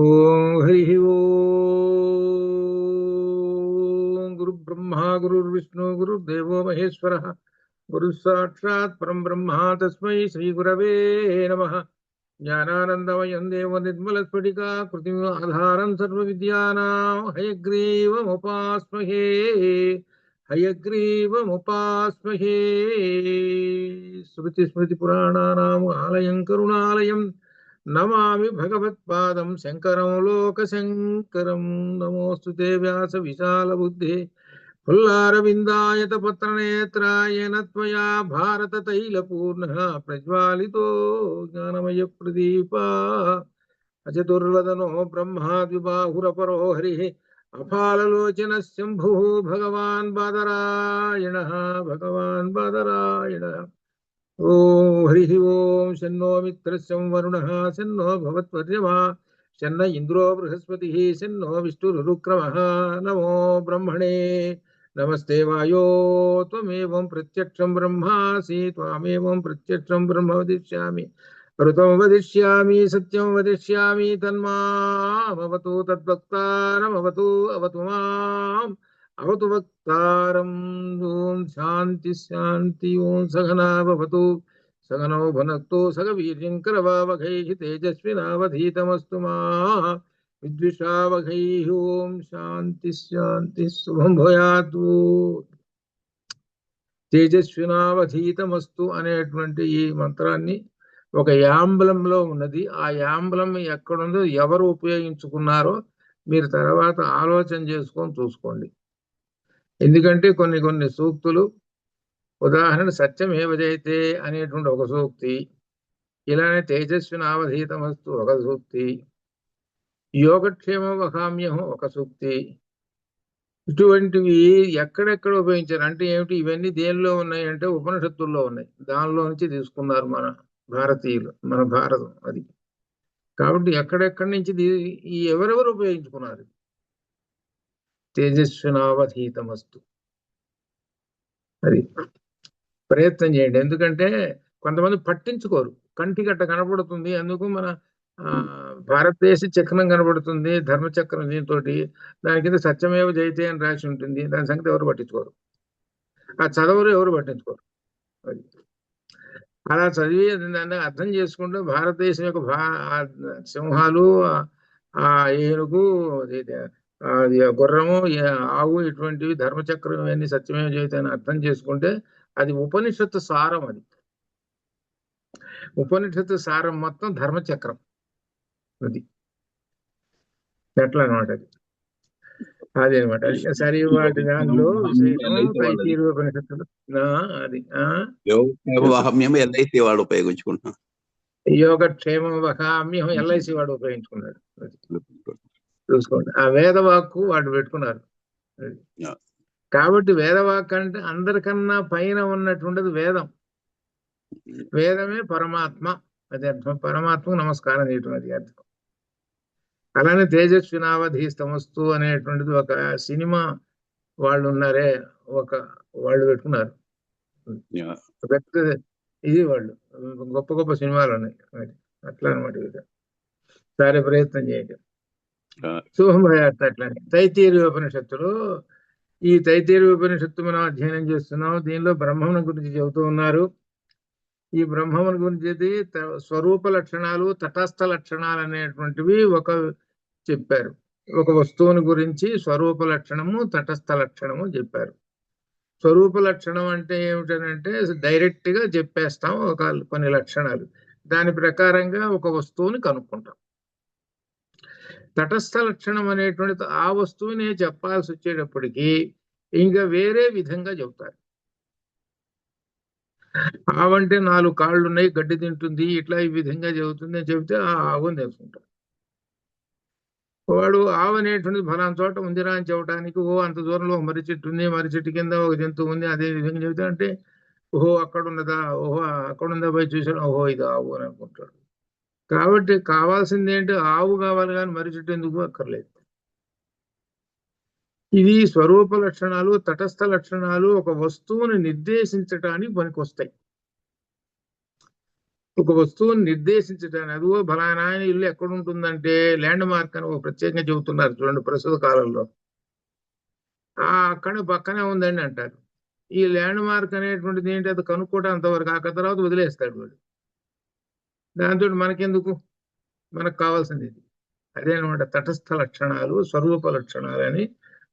ఓం హరి ఓం. గురు బ్రహ్మ గురుర్విష్ణు గురుర్దేవో మహేశ్వర గురు సాక్షాత్ పరం బ్రహ్మ తస్మై శ్రీ గురవే నమః. జ్ఞానానందమయం దేవ నిర్మల స్ఫటికా కృతిం ఆధారం సర్వ విద్యానాం హయగ్రీవముపాస్మహే. హయగ్రీవముపాస్మహే. శృతి స్మృతి పురాణానాం ఆలయం కరుణాలయం నమామి భగవత్పాదం శంకరం లోక శంకరం. నమోస్తుతే వ్యాస విశాల బుద్ధి ఫుల్లారవిందాయత పత్రనేత్రాయణ త్వయా భారత తైలపూర్ణ ప్రజ్వాలితో జ్ఞానమయ ప్రదీప. అచతుర్వదనో బ్రహ్మా ద్విబాహురపరో హరి అఫాలలోచన శంభు భగవాన్ బాదరాయణ. భగవాన్ బాదరాయణ. ఓం హరి ఓం. శన్నో మిత్రస్యం వరుణః శన్నో భవత్వర్యమా శన్న ఇంద్రో బృహస్పతి శన్నో విష్ణురుక్రమః. నమో బ్రహ్మణే నమస్తే వాయో త్వమేవం ప్రత్యక్షం బ్రహ్మాసి త్వామేవం ప్రత్యక్షం బ్రహ్మ వదిష్యామి. ఋతం వదిష్యామి సత్యం వదిష్యామి తన్మామవతు తద్వక్తారమవతు అవతు మాం అవతు వక్తారం. ఓం శాంతి శాంతి. ఓం సహనా భవతు సగనో భునక్తు సగ వీర్యం కరవావహై తేజస్వినావధీతమస్తు మా విద్విషావహై. ఓం శాంతి శాంతి. శుభం భూయాత్. తేజస్వినావధీతమస్తు అనేటువంటి ఈ మంత్రాన్ని ఒక యాంబలంలో ఉన్నది. ఆ యాంబలం ఎక్కడుందో ఎవరు ఉపయోగించుకున్నారో మీరు తర్వాత ఆలోచన చేసుకొని చూసుకోండి. ఎందుకంటే కొన్ని కొన్ని సూక్తులు, ఉదాహరణ సత్యమేవ జయతే అనేటువంటి ఒక సూక్తి, ఇలానే తేజస్వినావధీతమస్తు ఒక సూక్తి, యోగక్షేమ వహామ్యహం ఒక సూక్తి. ఇటువంటివి ఎక్కడెక్కడ ఉపయోగించారు అంటే ఏమిటి? ఇవన్నీ దేనిలో ఉన్నాయి అంటే ఉపనిషత్తుల్లో ఉన్నాయి. దానిలో నుంచి తీసుకున్నారు మన భారతీయులు, మన భారతం అది. కాబట్టి ఎక్కడెక్కడి నుంచి ఈ ఎవరెవరు ఉపయోగించుకున్నారు? తేజస్వినావధీతమస్తు అది ప్రయత్నం చేయండి. ఎందుకంటే కొంతమంది పట్టించుకోరు. కంటికి కనబడుతుంది, అందుకు మన భారతదేశ చక్రం కనబడుతుంది, ధర్మచక్రం, దీంతో దాని కింద సత్యమేవ జయతే అని రాసి ఉంటుంది. దాని సంగతి ఎవరు పట్టించుకోరు. ఆ చదవరు, ఎవరు పట్టించుకోరు. అలా చదివి దాన్ని అర్థం చేసుకుంటూ భారతదేశం యొక్క సింహాలు, ఆ ఏనుగు, గుర్రము, ఆవు, ఇటువంటివి ధర్మచక్రం, ఇవన్నీ సత్యమేవ జయతే అని అర్థం చేసుకుంటే అది ఉపనిషత్తు సారం. అది ఉపనిషత్తు సారం మొత్తం ధర్మచక్రం. అది ఎట్లా అనమాట, అది అనమాట. సరే, వాటి దానిలో విశేషం తైతీరు ఉపనిషత్తులు అది ఎల్ఐసి వాడు ఉపయోగించుకుంటున్నాడు. యోగక్షేమం వహామ్యం ఎల్ఐసి వాడు ఉపయోగించుకున్నాడు. చూసుకోండి, ఆ వేదవాక్కు వాడు పెట్టుకున్నారు. కాబట్టి వేదవాక్ అంటే అందరికన్నా పైన ఉన్నటువంటిది వేదం. వేదమే పరమాత్మ, అది అర్థం. పరమాత్మకు నమస్కారం చేయటం, అది అర్థం. అలానే తేజస్వినావధీస్తమస్తు అనేటువంటిది ఒక సినిమా వాళ్ళు ఉన్నారే, వాళ్ళు పెట్టుకున్నారు. పెద్ద ఇది వాళ్ళు గొప్ప గొప్ప సినిమాలు ఉన్నాయి. అట్లా అనమాట. సరే, ప్రయత్నం చేయండి. శుభమయాత్ర. అట్లానే తైతీరు ఉపనిషత్తులు, ఈ తైతీరు ఉపనిషత్తు మనం అధ్యయనం చేస్తున్నాం. దీనిలో బ్రహ్మముని గురించి చెబుతూ ఉన్నారు. ఈ బ్రహ్మముని గురించి స్వరూప లక్షణాలు, తటస్థ లక్షణాలు అనేటువంటివి చెప్పారు. ఒక వస్తువుని గురించి స్వరూప లక్షణము, తటస్థ లక్షణము చెప్పారు. స్వరూప లక్షణం అంటే ఏమిటంటే డైరెక్ట్ గా చెప్పేస్తాం కొన్ని లక్షణాలు, దాని ప్రకారంగా ఒక వస్తువుని కనుక్కుంటాం. తటస్థ లక్షణం అనేటువంటిది ఆ వస్తువునే చెప్పాల్సి వచ్చేటప్పటికీ ఇంకా వేరే విధంగా చెబుతారు. ఆవంటే 4 కాళ్ళు ఉన్నాయి, గడ్డి తింటుంది, ఇట్లా ఈ విధంగా చెబుతుంది అని చెబితే ఆ ఆవుని తెలుసుకుంటారు. వాడు ఆవు అనేటువంటిది ఫలానా చోట ఉందిరా అని చెప్పడానికి, అంత దూరంలో మర్రి చెట్టు ఉంది, మర్రి చెట్టు కింద ఒక జంతువు ఉంది, అదే విధంగా చెబుతా అంటే అక్కడ ఉన్నదా, అక్కడ ఉందా, పోయి చూసాడు, ఇది ఆవు అని అనుకుంటాడు. కాబట్టి కావాల్సింది ఏంటి? ఆవు కావాలి, కానీ మర్రి చెట్టు ఎందుకు అక్కర్లేదు. ఇది స్వరూప లక్షణాలు, తటస్థ లక్షణాలు ఒక వస్తువుని నిర్దేశించటానికి పనికొస్తాయి. ఒక వస్తువుని నిర్దేశించడానికి, అదిగో ఫలానా ఆయన ఇల్లు ఎక్కడ ఉంటుందంటే ల్యాండ్ మార్క్ అని ఒక ప్రత్యేకంగా చెబుతున్నారు చూడండి ప్రస్తుత కాలంలో. అక్కడ పక్కనే ఉందండి అంటారు. ఈ ల్యాండ్ మార్క్ అనేటువంటిది ఏంటి, అది కనుక్కోవడం అంతవరకు, ఆ తర్వాత వదిలేస్తాడు వాడు. దాంతో మనకెందుకు, మనకు కావాల్సింది ఇది. అదే అనమాట తటస్థ లక్షణాలు, స్వరూప లక్షణాలు అని.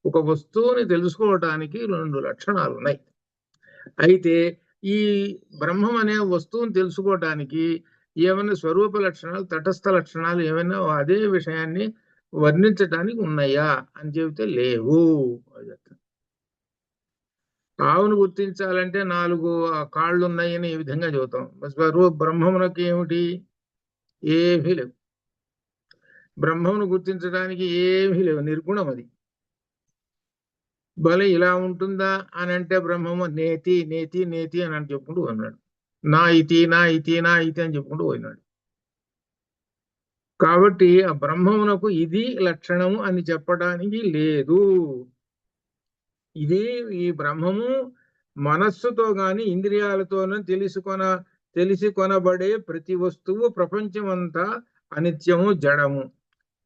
ఒక వస్తువుని తెలుసుకోవటానికి 2 లక్షణాలు ఉన్నాయి. అయితే ఈ బ్రహ్మం అనే వస్తువుని తెలుసుకోవటానికి ఏమైనా స్వరూప లక్షణాలు, తటస్థ లక్షణాలు ఏమైనా అదే విషయాన్ని వర్ణించటానికి ఉన్నాయా అని చెబితే లేవు. ఆవును గుర్తించాలంటే 4 కాళ్ళు ఉన్నాయని ఈ విధంగా చెబుతాం. బ్రహ్మమునకు ఏమిటి, ఏమీ లేవు. బ్రహ్మమును గుర్తించడానికి ఏమీ లేవు, నిర్గుణం అది. బలి ఇలా ఉంటుందా అని అంటే బ్రహ్మము నేతి నేతి నేతి అని చెప్పుకుంటూ ఉన్నాడు. నా ఇతి నా ఇతి నా ఇతి అని చెప్పుకుంటూ పోయినాడు. కాబట్టి ఆ బ్రహ్మమునకు ఇది లక్షణము అని చెప్పడానికి లేదు. ఇది ఈ బ్రహ్మము మనస్సుతో గాని ఇంద్రియాలతోనూ తెలిసి కొనబడే ప్రతి వస్తువు ప్రపంచమంతా అనిత్యము, జడము.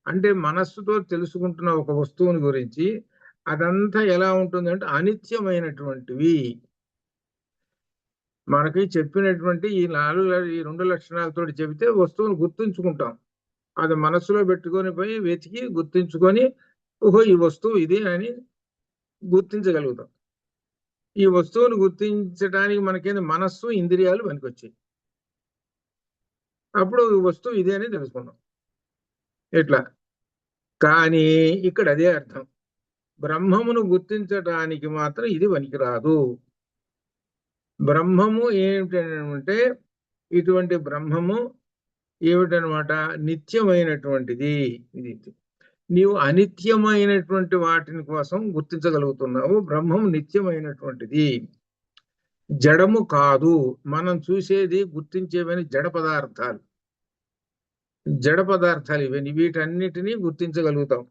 అంటే మనస్సుతో తెలుసుకుంటున్న ఒక వస్తువుని గురించి అదంతా ఎలా ఉంటుందంటే అనిత్యమైనటువంటివి. మనకి చెప్పినటువంటి ఈ 2 లక్షణాలతో చెబితే వస్తువును గుర్తుంచుకుంటాం. అది మనస్సులో పెట్టుకొని పోయి వెతికి గుర్తించుకొని, ఓహో ఈ వస్తువు ఇదే అని గుర్తించగలుగుతాం. ఈ వస్తువును గుర్తించడానికి మనకేంది, మనస్సు ఇంద్రియాలు పనికొచ్చాయి. అప్పుడు వస్తువు ఇదే అని తెలుసుకున్నాం. ఎట్లా కానీ ఇక్కడ అదే అర్థం, బ్రహ్మమును గుర్తించటానికి మాత్రం ఇది పనికిరాదు. బ్రహ్మము ఏమిటంటే, ఇటువంటి బ్రహ్మము ఏమిటనమాట, నిత్యమైనటువంటిది. ఇది నీవు అనిత్యమైనటువంటి వాటిని కోసం గుర్తించగలుగుతున్నావు. బ్రహ్మం నిత్యమైనటువంటిది, జడము కాదు. మనం చూసేది గుర్తించేవని జడ పదార్థాలు, ఇవన్నీ, వీటన్నిటినీ గుర్తించగలుగుతాం.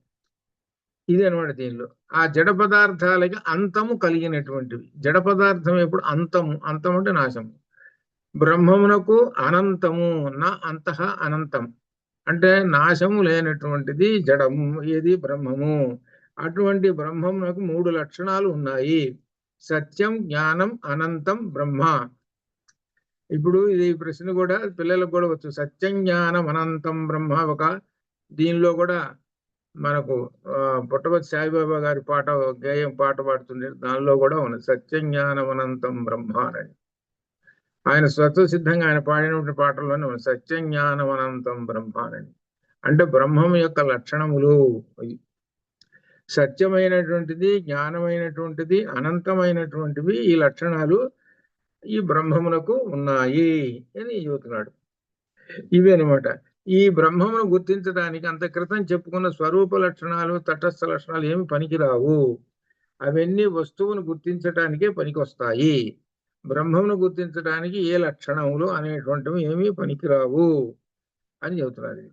ఇది అనమాట దీనిలో. ఆ జడ పదార్థాలకి అంతము కలిగినటువంటివి. జడ పదార్థం ఎప్పుడు అంతము, అంతం అంటే నాశము. బ్రహ్మమునకు అనంతము, నా అంతః అనంతం అంటే నాశము లేనటువంటిది జడము, ఏది బ్రహ్మము. అటువంటి బ్రహ్మమునకు 3 లక్షణాలు ఉన్నాయి. సత్యం, జ్ఞానం, అనంతం బ్రహ్మ. ఇప్పుడు ఇది ప్రశ్న కూడా పిల్లలకు కూడా వచ్చు. సత్యం, జ్ఞానం, అనంతం బ్రహ్మ. ఒక దీనిలో కూడా మనకు పుట్టపర్తి సాయిబాబా గారి గేయం పాట పాడుతుండే, దానిలో కూడా ఉంది సత్యం, జ్ఞానం, అనంతం బ్రహ్మ అని. ఆయన స్వతసిద్ధంగా ఆయన పాడినటువంటి పాటల్లోనే ఉంది సత్యం, జ్ఞానం, అనంతం బ్రహ్మ అని. అంటే బ్రహ్మం యొక్క లక్షణములు సత్యమైనటువంటిది, జ్ఞానమైనటువంటిది, అనంతమైనటువంటివి. ఈ లక్షణాలు ఈ బ్రహ్మమునకు ఉన్నాయి అని చెబుతున్నాడు. ఇవి అనమాట. ఈ బ్రహ్మమును గుర్తించడానికి అంత క్రితం చెప్పుకున్న స్వరూప లక్షణాలు, తటస్థ లక్షణాలు ఏమి పనికిరావు. అవన్నీ వస్తువును గుర్తించడానికే పనికొస్తాయి. బ్రహ్మమును గుర్తించడానికి ఏ లక్షణములు అనేటువంటివి ఏమీ పనికిరావు అని చెబుతున్నాడు.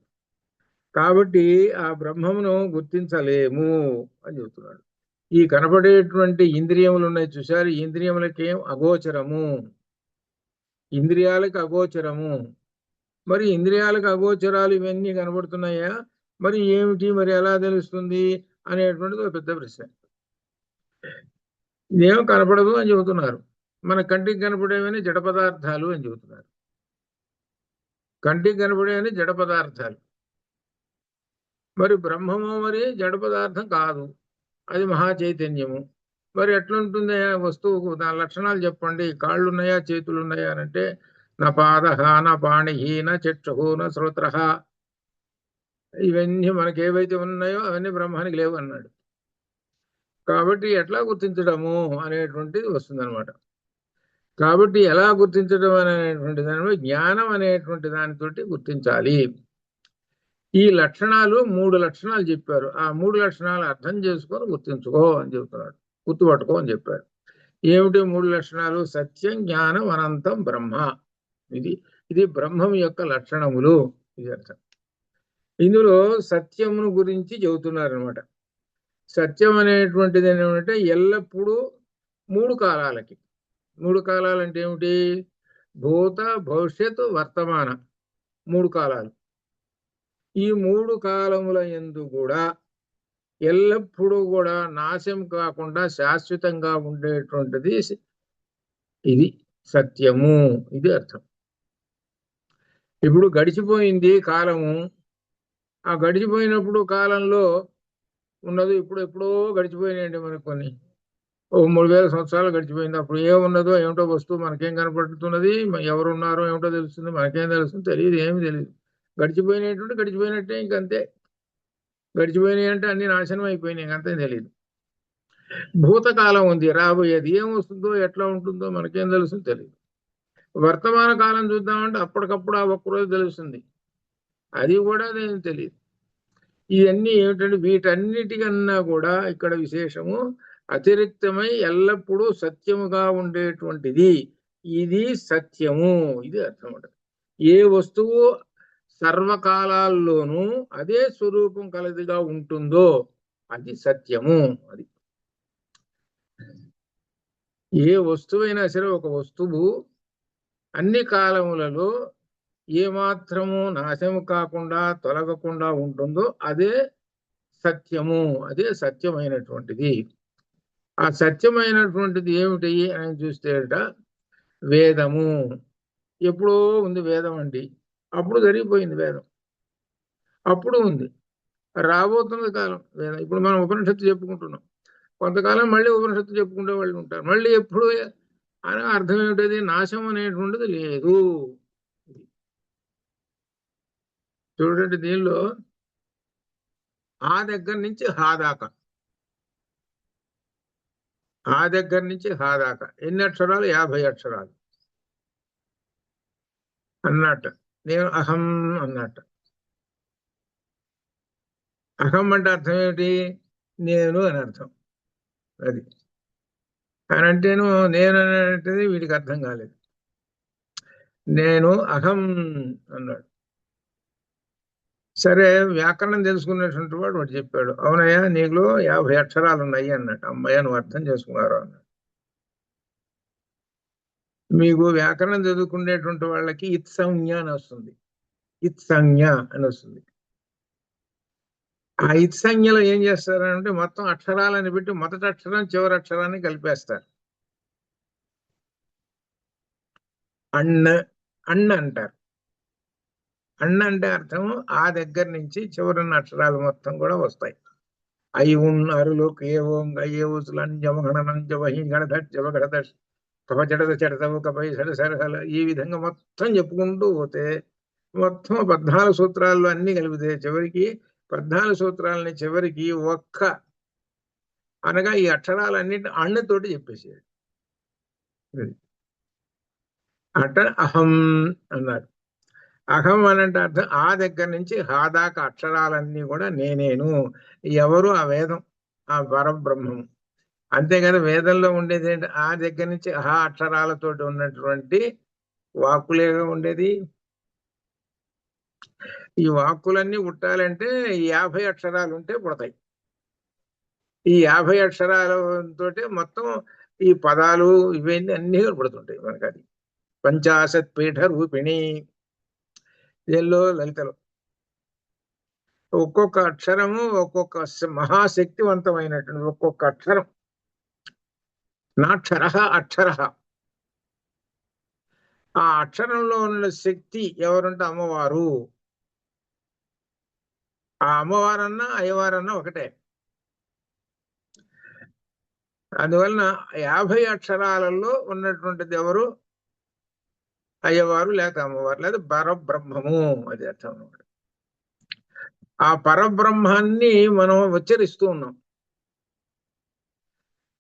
కాబట్టి ఆ బ్రహ్మమును గుర్తించలేము అని చెబుతున్నాడు. ఈ కనబడేటువంటి ఇంద్రియములు ఉన్నాయి చూశారు, ఇంద్రియములకేం అగోచరము, ఇంద్రియాలకు అగోచరము. మరి ఇంద్రియాలకు అగోచరాలు ఇవన్నీ కనబడుతున్నాయా, మరి ఏమిటి, మరి ఎలా తెలుస్తుంది అనేటువంటిది ఒక పెద్ద ప్రశ్న. ఇదేమో కనపడదు అని చెబుతున్నారు. మన కంటికి కనపడేవని జడ పదార్థాలు అని చెబుతున్నారు. కంటికి కనపడేవని జడ పదార్థాలు. మరి బ్రహ్మము మరి జడ పదార్థం కాదు, అది మహా చైతన్యము. మరి ఎట్లుంటుంది వస్తువు, దాని లక్షణాలు చెప్పండి. కాళ్ళు ఉన్నాయా, చేతులు ఉన్నాయా అని అంటే నా పాదహ, నా పాణిహి, నా చక్షు, నా శ్రోత్రహ, ఇవన్నీ మనకి ఏవైతే ఉన్నాయో అవన్నీ బ్రహ్మానికి లేవు అన్నాడు. కాబట్టి ఎట్లా గుర్తించడము అనేటువంటిది వస్తుందన్నమాట. కాబట్టి ఎలా గుర్తించడం అనేటువంటి దానిలో జ్ఞానం అనేటువంటి దానితోటి గుర్తించాలి. ఈ లక్షణాలు 3 లక్షణాలు చెప్పారు. ఆ 3 లక్షణాలు అర్థం చేసుకొని గుర్తించుకో అని చెబుతున్నాడు, గుర్తుపట్టుకో అని చెప్పారు. ఏమిటి 3 లక్షణాలు? సత్యం, జ్ఞానం, అనంతం బ్రహ్మ. ఇది బ్రహ్మం యొక్క లక్షణములు. ఇది అర్థం. ఇందులో సత్యమును గురించి చెబుతున్నారు అనమాట. సత్యం అనేటువంటిది ఏమంటే ఎల్లప్పుడూ 3 కాలాలకి. 3 కాలాలంటే ఏమిటి? భూత భవిష్యత్ వర్తమాన 3 కాలాలు. ఈ 3 కాలముల యందు కూడా ఎల్లప్పుడూ కూడా నాశం కాకుండా శాశ్వతంగా ఉండేటువంటిది ఇది సత్యము. ఇది అర్థం. ఇప్పుడు గడిచిపోయింది కాలము. ఆ గడిచిపోయినప్పుడు కాలంలో ఉన్నది ఇప్పుడు ఎప్పుడో గడిచిపోయినాయండి మనకు కొన్ని. ఓ 3000 సంవత్సరాలు గడిచిపోయింది. అప్పుడు ఏమున్నదో ఏమిటో వస్తువు మనకేం కనపడుతున్నది, ఎవరు ఉన్నారో ఏమిటో తెలుస్తుంది, మనకేం తెలుస్తుంది, తెలియదు, ఏమి తెలియదు. గడిచిపోయినటువంటి గడిచిపోయినట్టే, ఇంకంతే. గడిచిపోయినాయి అంటే అన్ని నాశనం అయిపోయినాయి, ఇంకంతే తెలియదు. భూతకాలం ఉంది, రాబోయేది ఏం వస్తుందో ఎట్లా ఉంటుందో మనకేం తెలుస్తుంది, తెలియదు. వర్తమాన కాలం చూద్దామంటే అప్పటికప్పుడు ఆ ఒక్కరోజు తెలుస్తుంది, అది కూడా తెలియదు. ఇవన్నీ ఏమిటంటే వీటన్నిటికన్నా కూడా ఇక్కడ విశేషము అతిరిక్తమై ఎల్లప్పుడూ సత్యముగా ఉండేటువంటిది ఇది సత్యము. ఇది అర్థం ఉంటుంది. ఏ వస్తువు సర్వకాలాల్లోనూ అదే స్వరూపం కలదిగా ఉంటుందో అది సత్యము. అది ఏ వస్తువైనా సరే, ఒక వస్తువు అన్ని కాలములలో ఏమాత్రము నాశము కాకుండా తొలగకుండా ఉంటుందో అదే సత్యము. అదే సత్యమైనటువంటిది. ఆ సత్యమైనటువంటిది ఏమిటి అని చూస్తే వేదము. ఎప్పుడో ఉంది వేదం అండి, అప్పుడు జరిగిపోయింది వేదం, అప్పుడు ఉంది. రాబోతున్న కాలం వేదం. ఇప్పుడు మనం ఉపనిషత్తు చెప్పుకుంటున్నాం, కొంతకాలం మళ్ళీ ఉపనిషత్తు చెప్పుకుంటే వాళ్ళు ఉంటారు. మళ్ళీ ఎప్పుడు అని అర్థం ఏమిటది? నాశం అనేటువంటిది లేదు. చూడండి, దీనిలో ఆ దగ్గర నుంచి హా దాకా, ఆ దగ్గర నుంచి హా దాకా ఎన్ని అక్షరాలు? 50 అక్షరాలు అన్నట్టు. నేను అహం అన్నట్టు. అహం అంటే అర్థం ఏమిటి? నేను అని అర్థం. అది అని అంటేను నేను అనేటిది వీడికి అర్థం కాలేదు. నేను అహం అన్నాడు. సరే, వ్యాకరణం తెలుసుకున్నటువంటి వాడు వాడు చెప్పాడు, అవునయ్యా నీలో 50 అక్షరాలు ఉన్నాయి అన్నట్టు. అమ్మయ్య, నువ్వు అర్థం చేసుకున్నారు అన్నాడు. మీకు వ్యాకరణం చదువుకునేటువంటి వాళ్ళకి ఇత్సంజ్ఞ అని వస్తుంది, ఇత్సంజ్ఞ అని వస్తుంది. ఆ ఇత్సంజ్ఞలో ఏం చేస్తారంటే మొత్తం అక్షరాలని పెట్టి మొదటి అక్షరం చివరి అక్షరాన్ని కలిపేస్తారు. అన్న అన్న అంటారు. అన్న అంటే అర్థం ఆ దగ్గర నుంచి చివరిన్న అక్షరాలు మొత్తం కూడా వస్తాయి. ఐవున్ అరులు కేవం గయ్యవుసులంజమగణనంజవహిగడద్ కపచడద చెడతవు కపై సరసరహల, ఈ విధంగా మొత్తం చెప్పుకుంటూ పోతే మొత్తం 14 సూత్రాల్లో అన్ని కలిపితే చివరికి 14 సూత్రాలని చివరికి ఒక్క అనగా ఈ అక్షరాలన్నింటి అన్నతోటి చెప్పేసాడు. అట అహం అన్నారు. అహం అనంటే అర్థం ఆ దగ్గర నుంచి హా దాకా అక్షరాలన్నీ కూడా నేనేను. ఎవరు? ఆ వేదం, ఆ పరబ్రహ్మము. అంతేగాని వేదంలో ఉండేది ఏంటి? ఆ దగ్గర నుంచి హా అక్షరాలతోటి ఉన్నటువంటి వాక్కులేగా ఉండేది. ఈ వాక్కులన్నీ పుట్టాలంటే 50 అక్షరాలు ఉంటే పుడతాయి. ఈ 50 అక్షరాలతోటి మొత్తం ఈ పదాలు ఇవన్నీ అన్నీ పుడుతుంటాయి మనకి. అది పంచాశత్ పీఠ రూపిణి. దీనిలో లలితలో ఒక్కొక్క అక్షరము ఒక్కొక్క మహాశక్తివంతమైనటువంటి ఒక్కొక్క అక్షరం. నాక్షర అక్షర. ఆ అక్షరంలో ఉన్న శక్తి ఎవరంటే అమ్మవారు. ఆ అమ్మవారన్నా అయ్యవారన్నా ఒకటే. అందువలన 50 అక్షరాలలో ఉన్నటువంటిది ఎవరు? అయ్యవారు, లేక అమ్మవారు, లేదా పరబ్రహ్మము. అది అర్థం అన్నమాట. ఆ పరబ్రహ్మాన్ని మనం ఉచ్చరిస్తూ ఉన్నాం.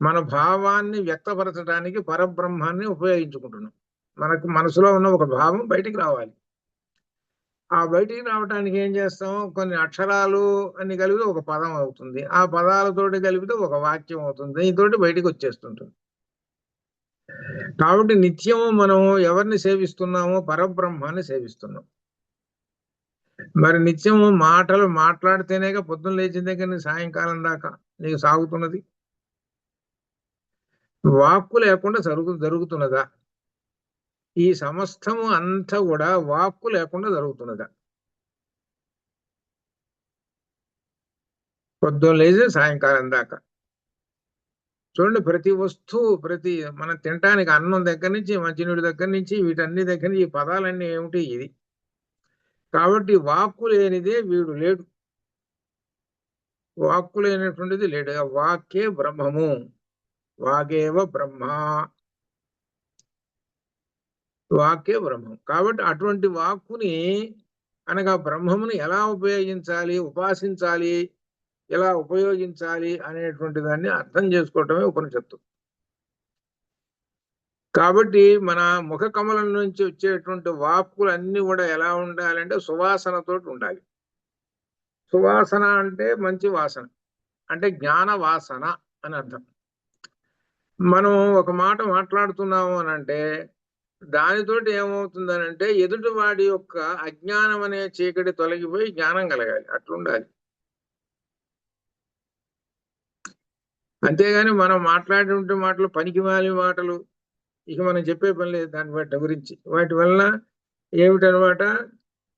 మన భావాన్ని వ్యక్తపరచడానికి పరబ్రహ్మాన్ని ఉపయోగించుకుంటున్నాం. మనకు మనసులో ఉన్న ఒక భావం బయటికి రావాలి. ఆ బయటికి రావడానికి ఏం చేస్తాం? కొన్ని అక్షరాలు అన్ని కలిపితే ఒక పదం అవుతుంది, ఆ పదాలతోటి కలిపితే ఒక వాక్యం అవుతుంది, దీనితోటి బయటికి వచ్చేస్తుంటుంది. కాబట్టి నిత్యము మనం ఎవరిని సేవిస్తున్నామో? పరబ్రహ్మాన్ని సేవిస్తున్నాం. మరి నిత్యము మాటలు మాట్లాడితేనేగా పొద్దున్న లేచిన దగ్గర నుంచి సాయంకాలం దాకా నీకు సాగుతున్నది. వాక్కు లేకుండా జరుగుతున్నదా? ఈ సమస్తము అంతా కూడా వాక్కు లేకుండా జరుగుతున్నదా. పొద్దున్న లేచి సాయంకాలం దాకా చూడండి, ప్రతి వస్తువు, ప్రతి మనం తినటానికి అన్నం దగ్గర నుంచి, మంచినీటి దగ్గర నుంచి, వీటన్ని దగ్గర నుంచి ఈ పదాలన్నీ ఏమిటి ఇది. కాబట్టి వాక్కు లేనిదే వీడు లేడు, వాక్కు లేనటువంటిది లేడు. వాక్కే బ్రహ్మము, వాగేవ బ్రహ్మ, వాక్కే బ్రహ్మం. కాబట్టి అటువంటి వాక్కుని అనగా బ్రహ్మముని ఎలా ఉపయోగించాలి, ఉపాసించాలి, ఎలా ఉపయోగించాలి అనేటువంటి దాన్ని అర్థం చేసుకోవటమే ఉపనిషత్తు. కాబట్టి మన ముఖ కమలం నుంచి వచ్చేటువంటి వాక్కులు అన్ని కూడా ఎలా ఉండాలంటే సువాసనతోటి ఉండాలి. సువాసన అంటే మంచి వాసన, అంటే జ్ఞాన వాసన అని అర్థం. మనం ఒక మాట మాట్లాడుతున్నాము అని అంటే దానితోటి ఏమవుతుందనంటే ఎదుటి వాడి యొక్క అజ్ఞానం అనే చీకటి తొలగిపోయి జ్ఞానం కలగాలి, అట్లుండాలి. అంతేగాని మనం మాట్లాడే మాటలు పనికిమాలి మాటలు, ఇక మనం చెప్పే పని లేదు దాని వాటి గురించి. వాటి వల్ల ఏమిటనమాట,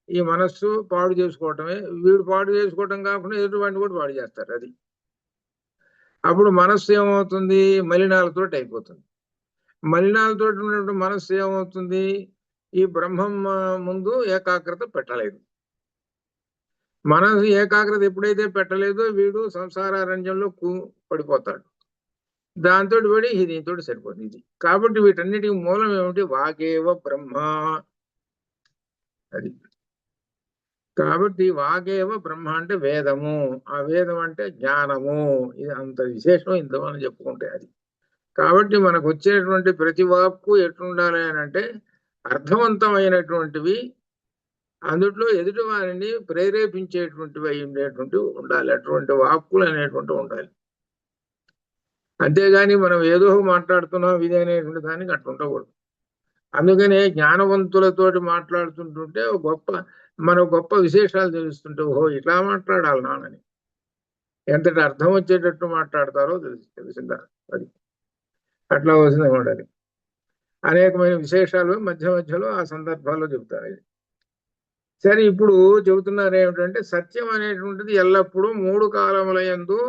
ఈ మనస్సు పాడు చేసుకోవటమే. వీడు పాడు చేసుకోవటం కాకుండా ఎదుటి వాడిని కూడా పాడు చేస్తారు. అది అప్పుడు మనస్సు ఏమవుతుంది, మలినాలతోటి అయిపోతుంది. మలినాలతో ఉన్నటువంటి మనస్సు ఏమవుతుంది, ఈ బ్రహ్మం ముందు ఏకాగ్రత పెట్టలేదు. మనసు ఏకాగ్రత ఎప్పుడైతే పెట్టలేదో వీడు సంసారారణ్యంలో పడిపోతాడు. దాంతో పడి దీంతో సరిపోతుంది ఇది. కాబట్టి వీటన్నిటికి మూలం ఏమిటి, వాగేవ బ్రహ్మ. అది కాబట్టి వాగేవ బ్రహ్మ అంటే వేదము, ఆ వేదం అంటే జ్ఞానము. ఇది అంత విశేషం ఇంతమని చెప్పుకుంటే అది. కాబట్టి మనకు వచ్చేటువంటి ప్రతి వాక్కు ఎట్లుండాలి అని అంటే అర్థవంతమైనటువంటివి, అందుట్లో ఎదుటి వారిని ప్రేరేపించేటువంటివి అయి ఉండేటువంటి ఉండాలి. అటువంటి వాక్కులు అనేటువంటి ఉండాలి. అంతేగాని మనం ఏదో మాట్లాడుతున్నాం ఇది అనేటువంటి దానికి అట్లా ఉండకూడదు. అందుకనే జ్ఞానవంతులతోటి మాట్లాడుతుంటుంటే మన గొప్ప విశేషాలు తెలుస్తుంటే ఓహో ఇట్లా మాట్లాడాలి నానని, ఎంతటి అర్థం వచ్చేటట్టు మాట్లాడతారో తెలిసిందా. అది అట్లా వస్తుంది అది. అనేకమైన విశేషాలు మధ్య మధ్యలో ఆ సందర్భాల్లో చెబుతారు. సరే, ఇప్పుడు చెబుతున్నారు ఏమిటంటే సత్యం అనేటువంటిది ఎల్లప్పుడూ 3 కాలముల యందు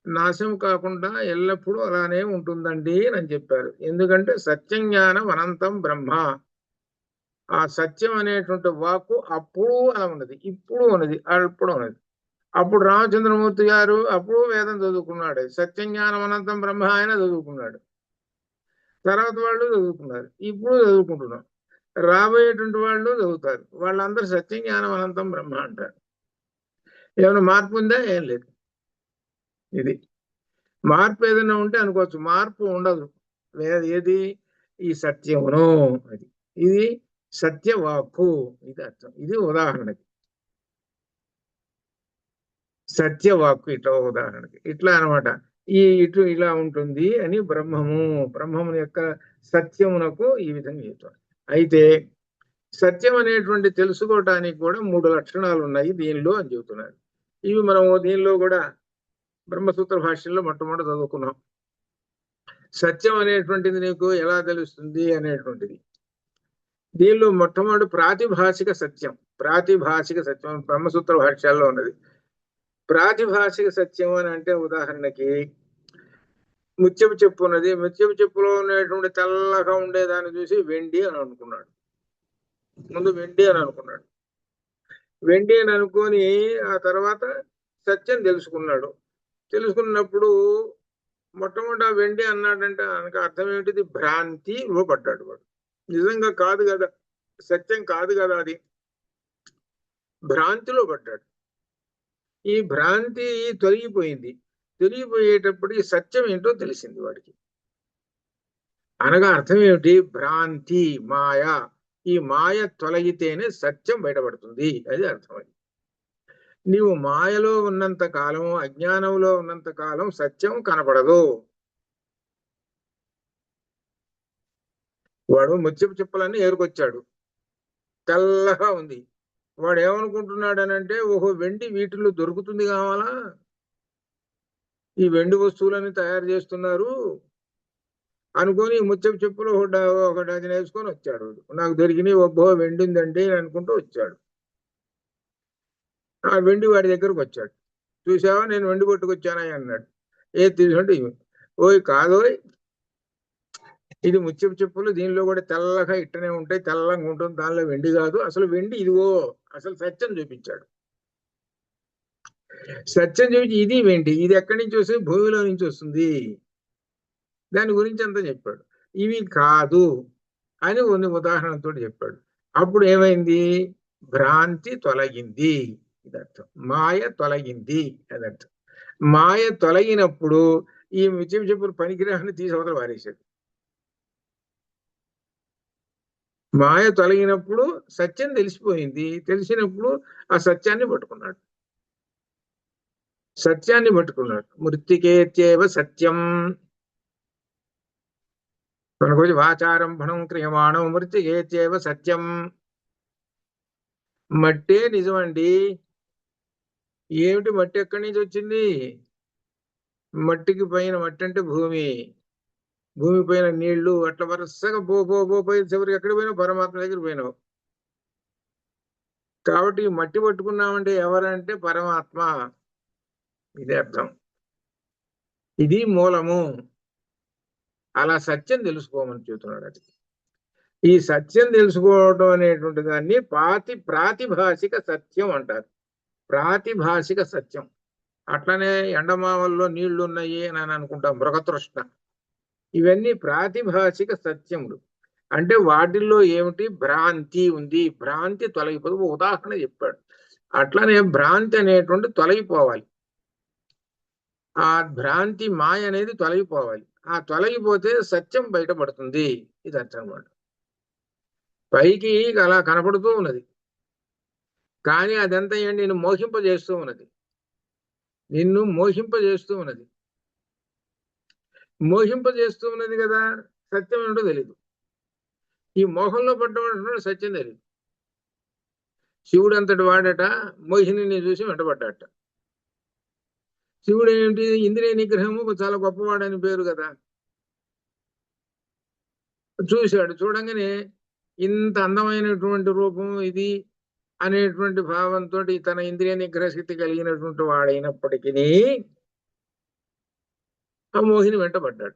నాశం కాకుండా ఎల్లప్పుడూ అలానే ఉంటుందండి అని చెప్పారు. ఎందుకంటే సత్యం జ్ఞానం అనంతం బ్రహ్మ. ఆ సత్యం అనేటువంటి వాక్కు అప్పుడు అలా ఉన్నది, ఇప్పుడు ఉన్నది, అప్పుడు ఉన్నది. అప్పుడు రామచంద్రమూర్తి గారు అప్పుడు వేదం చదువుకున్నాడు, సత్యం జ్ఞానం అనంతం బ్రహ్మ ఆయన చదువుకున్నాడు. తర్వాత వాళ్ళు చదువుకున్నారు, ఇప్పుడు చదువుకుంటున్నాం. రాబోయేటువంటి వాళ్ళు చదువుతారు, వాళ్ళందరూ సత్యం జ్ఞానం అనంతం బ్రహ్మ అంటారు. ఏమైనా మార్పు ఉందా, ఏం లేదు. ఇది మార్పు ఏదైనా ఉంటే అనుకోవచ్చు, మార్పు ఉండదు. ఏది ఈ సత్యమును, అది ఇది సత్యవాక్కు, ఇది అర్థం. ఇది ఉదాహరణకి సత్యవాక్కు ఇట్లా ఉదాహరణకి ఇట్లా అనమాట. ఇటు ఇలా ఉంటుంది అని బ్రహ్మము యొక్క సత్యమునకు ఈ విధంగా చెప్తారు. అయితే సత్యం అనేటువంటి తెలుసుకోవటానికి కూడా 3 లక్షణాలు ఉన్నాయి దీనిలో అని చెబుతున్నారు. ఇవి మనం దీనిలో కూడా బ్రహ్మసూత్ర భాష్యంలో మొట్టమొదటి చదువుకున్నాం. సత్యం అనేటువంటిది నీకు ఎలా తెలుస్తుంది అనేటువంటిది. దీనిలో మొట్టమొదటి ప్రాతిభాషిక సత్యం. ప్రాతిభాషిక సత్యం బ్రహ్మసూత్ర భాష్యాల్లో ఉన్నది. ప్రాతిభాషిక సత్యం అని అంటే ఉదాహరణకి ముత్యపు చెప్పు ఉన్నది. ముత్యపు చెప్పులో ఉన్నటువంటి తెల్లగా ఉండేదాన్ని చూసి వెండి అని అనుకున్నాడు. ముందు వెండి అని అనుకున్నాడు. వెండి అని అనుకొని ఆ తర్వాత సత్యం తెలుసుకున్నాడు. తెలుసుకున్నప్పుడు మొట్టమొదటి వెండి అన్నాడంటే అర్థం ఏమిటిది, భ్రాంతిలో పడ్డాడు వాడు. నిజంగా కాదు కదా, సత్యం కాదు కదా, అది భ్రాంతిలో పడ్డాడు. ఈ భ్రాంతి తొలగిపోయింది. తొలగిపోయేటప్పటికి సత్యం ఏంటో తెలిసింది వాడికి. అనగా అర్థం ఏమిటి, భ్రాంతి, మాయ. ఈ మాయ తొలగితేనే సత్యం బయటపడుతుంది, అది అర్థం. అది నీవు మాయలో ఉన్నంత కాలం, అజ్ఞానంలో ఉన్నంత కాలం సత్యం కనపడదు. వాడు ముత్యపు చిప్పలన్నీ ఏరుకొచ్చాడు, తెల్లగా ఉంది. వాడు ఏమనుకుంటున్నాడు అని అంటే ఓహో వెండి వీటిల్లో దొరుకుతుంది కావాలా, ఈ వెండి వస్తువులని తయారు చేస్తున్నారు, అనుకొని ముత్యపు చెప్పులు ఒక డజన్ వేసుకొని వచ్చాడు. నాకు దొరికినాయి ఒబ్బో వెండి ఉందండి అనుకుంటూ వచ్చాడు. ఆ వెండి వాడి దగ్గరకు వచ్చాడు. చూసావా నేను వెండి కొట్టుకొచ్చానా అన్నాడు. ఏది తీసుకుంటే ఓయ్ కాదోయ్, ఇది ముత్యపు చెప్పులు, దీనిలో కూడా తెల్లగా ఇట్టనే ఉంటాయి, తెల్లగా ఉంటుంది, దానిలో వెండి కాదు, అసలు వెండి ఇదిగో. అసలు సత్యం చూపించాడు. సత్యం చూపించి ఇది వెండి, ఇది ఎక్కడి నుంచి వస్తుంది, భూమిలో నుంచి వస్తుంది, దాని గురించి అంతా చెప్పాడు. ఇవి కాదు అని కొన్ని ఉదాహరణతో చెప్పాడు. అప్పుడు ఏమైంది, భ్రాంతి తొలగింది, ఇది అర్థం. మాయ తొలగింది అది అర్థం. మాయ తొలగినప్పుడు ఈ ముత్యపు చెప్పులు పనికిరాని తీసి అవతల వారేశాడు. మాయ తొలగినప్పుడు సత్యం తెలిసిపోయింది. తెలిసినప్పుడు ఆ సత్యాన్ని పట్టుకున్నాడు. సత్యాన్ని పట్టుకున్నాడు. మృత్తికేత్యేవ సత్యం, మనకు వాచారంభణం క్రియమాణం మృత్తికేత్యేవ సత్యం. మట్టే నిజమండి. ఏమిటి మట్టి ఎక్కడి నుంచి వచ్చింది? మట్టికి పైన మట్టి అంటే భూమి, భూమి పైన నీళ్లు, అట్లా వరుసగా పోయి చివరికి ఎక్కడ పోయినావు, పరమాత్మ దగ్గర పోయినావు. కాబట్టి మట్టి పట్టుకున్నామంటే ఎవరంటే పరమాత్మ, ఇది అర్థం. ఇది మూలము. అలా సత్యం తెలుసుకోమని చెబుతున్నాడు. అది ఈ సత్యం తెలుసుకోవడం అనేటువంటి దాన్ని ప్రాతిభాషిక సత్యం అంటారు. ప్రాతిభాషిక సత్యం. అట్లనే ఎండమావల్లో నీళ్లు ఉన్నాయి అని అనుకుంటాం, మృగతృష్ణ. ఇవన్నీ ప్రాతిభాషిక సత్యములు. అంటే వాటిల్లో ఏమిటి, భ్రాంతి ఉంది, భ్రాంతి తొలగిపోదు. ఉదాహరణ చెప్పాడు. అట్లనే భ్రాంతి అనేటువంటి తొలగిపోవాలి. ఆ భ్రాంతి మాయ అనేది తొలగిపోవాలి. ఆ తొలగిపోతే సత్యం బయటపడుతుంది. ఇది అర్థం అన్నమాట. పైకి అలా కనపడుతూ ఉన్నది, కానీ అదంతా ఏంటి, నిన్ను మోహింపజేస్తూ ఉన్నది. నిన్ను మోహింపజేస్తూ ఉన్నది. మోహింపజేస్తూ ఉన్నది కదా, సత్యం ఏంటో తెలీదు. ఈ మోహంలో పడ్డవాడు సత్యం తెలియదు. శివుడు అంతటి వాడట మోహిని చూసి వెంటబడ్డాట. శివుడు ఏంటి, ఇంద్రియ నిగ్రహము చాలా గొప్పవాడని పేరు కదా. చూశాడు, చూడంగానే ఇంత అందమైనటువంటి రూపం ఇది అనేటువంటి భావంతో తన ఇంద్రియ నిగ్రహ శక్తి కలిగినటువంటి వాడైనప్పటికీ ఆ మోహిని వెంటబడ్డాడు.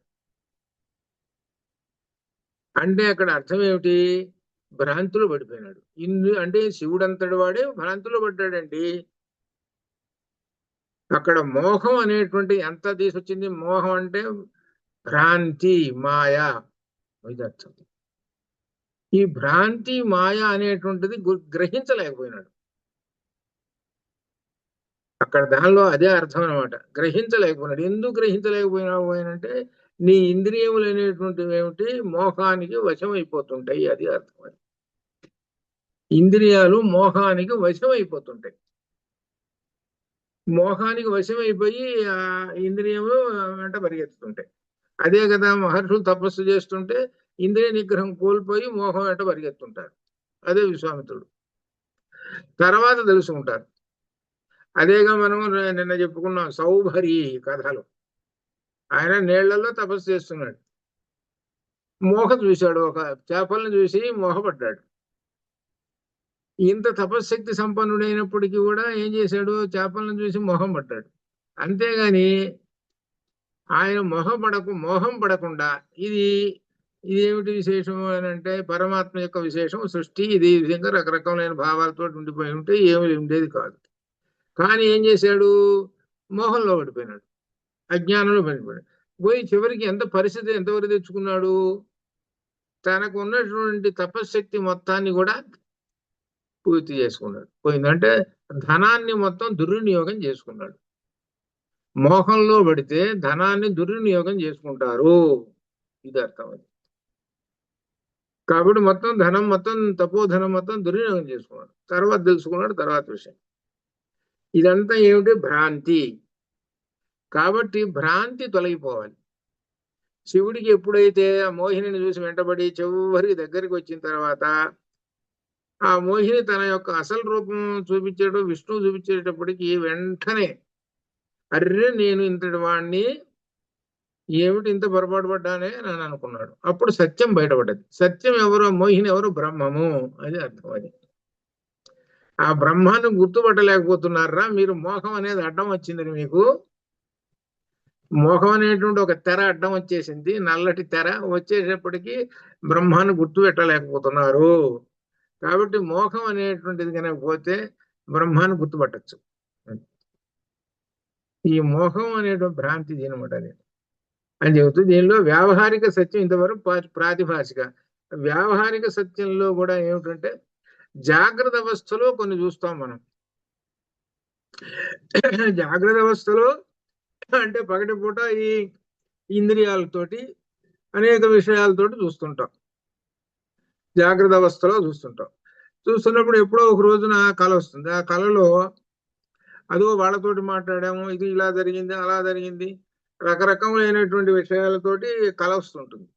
అంటే అక్కడ అర్థం ఏమిటి, భ్రాంతిలో పడిపోయినాడు. అంటే శివుడు అంతటి వాడే భ్రాంతిలో పడ్డాడండి. అక్కడ మోహం అనేటువంటి ఎంత తీసుకొచ్చింది, మోహం అంటే భ్రాంతి మాయ, ఇది అర్థం. ఈ భ్రాంతి మాయ అనేటువంటిది గ్రహించలేకపోయినాడు. అక్కడ దానిలో అదే అర్థం అనమాట. గ్రహించలేకపోయినాడు. ఎందుకు గ్రహించలేకపోయినావు అంటే నీ ఇంద్రియములు అనేటువంటివి ఏమిటి, మోహానికి వశమైపోతుంటాయి, అది అర్థం. ఇంద్రియాలు మోహానికి వశమైపోతుంటాయి. మోహానికి వశమైపోయి ఆ ఇంద్రియములు వెంట పరిగెత్తుతుంటాయి. అదే కదా మహర్షులు తపస్సు చేస్తుంటే ఇంద్రియ నిగ్రహం కోల్పోయి మోహం వెంట పరిగెత్తుంటారు. అదే విశ్వామిత్రుడు తర్వాత తెలుసుకుంటారు. అదేగా మనం నిన్న చెప్పుకున్నాం సౌభరి కథలు. ఆయన నీళ్లలో తపస్సు చేస్తున్నాడు, మోహ చూశాడు, ఒక చేపలను చూసి మోహపడ్డాడు. ఇంత తపశ్శక్తి సంపన్నుడైనప్పటికీ కూడా ఏం చేశాడు, చేపలను చూసి మోహం పడ్డాడు. అంతేగాని ఆయన మోహం పడకుండా ఇది ఇదేమిటి విశేషం అని అంటే పరమాత్మ యొక్క విశేషం సృష్టి, ఇది ఈ విధంగా రకరకమైన భావాలతో ఉండిపోయి ఉంటే ఏమి ఉండేది కాదు. కానీ ఏం చేశాడు, మోహంలో పడిపోయినాడు, అజ్ఞానంలో పడిపోయాడు. పోయి చివరికి ఎంత పరిస్థితి ఎంతవరకు తెచ్చుకున్నాడు, తనకు ఉన్నటువంటి తపశ్శక్తి మొత్తాన్ని కూడా పూర్తి చేసుకున్నాడు. పోయిందంటే ధనాన్ని మొత్తం దుర్వినియోగం చేసుకున్నాడు. మోహంలో పడితే ధనాన్ని దుర్వినియోగం చేసుకుంటారు, ఇది అర్థం. అది కాబట్టి మొత్తం తపోధనం మొత్తం దుర్వినియోగం చేసుకున్నాడు. తర్వాత తెలుసుకున్నాడు, తర్వాత విషయం. ఇదంతా ఏమిటి, భ్రాంతి. కాబట్టి భ్రాంతి తొలగిపోవాలి. శివుడికి ఎప్పుడైతే ఆ మోహిని చూసి వెంటబడి చివరికి దగ్గరికి వచ్చిన తర్వాత ఆ మోహిని తన యొక్క అసలు రూపం చూపించేటప్పుడు, విష్ణువు చూపించేటప్పటికి వెంటనే అర్రే నేను ఇంతటి వాడిని, ఏమిటి ఇంత పొరపాటు పడ్డానే అని అనుకున్నాడు. అప్పుడు సత్యం బయటపడ్డది. సత్యం ఎవరో, మోహిని ఎవరు, బ్రహ్మము. అది అర్థం. అది ఆ బ్రహ్మాన్ని గుర్తుపట్టలేకపోతున్నారా మీరు? మోహం అనేది అడ్డం వచ్చింది మీకు. మోహం అనేటువంటి ఒక తెర అడ్డం వచ్చేసింది, నల్లటి తెర వచ్చేటప్పటికి బ్రహ్మాన్ని గుర్తుపెట్టలేకపోతున్నారు. కాబట్టి మోహం అనేటువంటిది కనుక పోతే బ్రహ్మాన్ని గుర్తుపట్టచ్చు. ఈ మోహం అనేటువంటి భ్రాంతి అనమాట అని చెబుతుంది. దీనిలో వ్యావహారిక సత్యం ఇంతవరకు ప్రాతిభాషిక. వ్యావహారిక సత్యంలో కూడా ఏమిటంటే జాగ్రత్త అవస్థలో కొన్ని చూస్తాం మనం. జాగ్రత్త అవస్థలో అంటే పగటిపూట ఈ ఇంద్రియాలతోటి అనేక విషయాలతోటి చూస్తుంటాం. జాగ్రత్త అవస్థలో చూస్తున్నప్పుడు ఎప్పుడో ఒక రోజున కళ వస్తుంది. ఆ కళలో అదో వాళ్ళతోటి మాట్లాడాము, ఇది ఇలా జరిగింది, అలా జరిగింది, రకరకమైనటువంటి విషయాలతోటి కళ వస్తుంటుంది.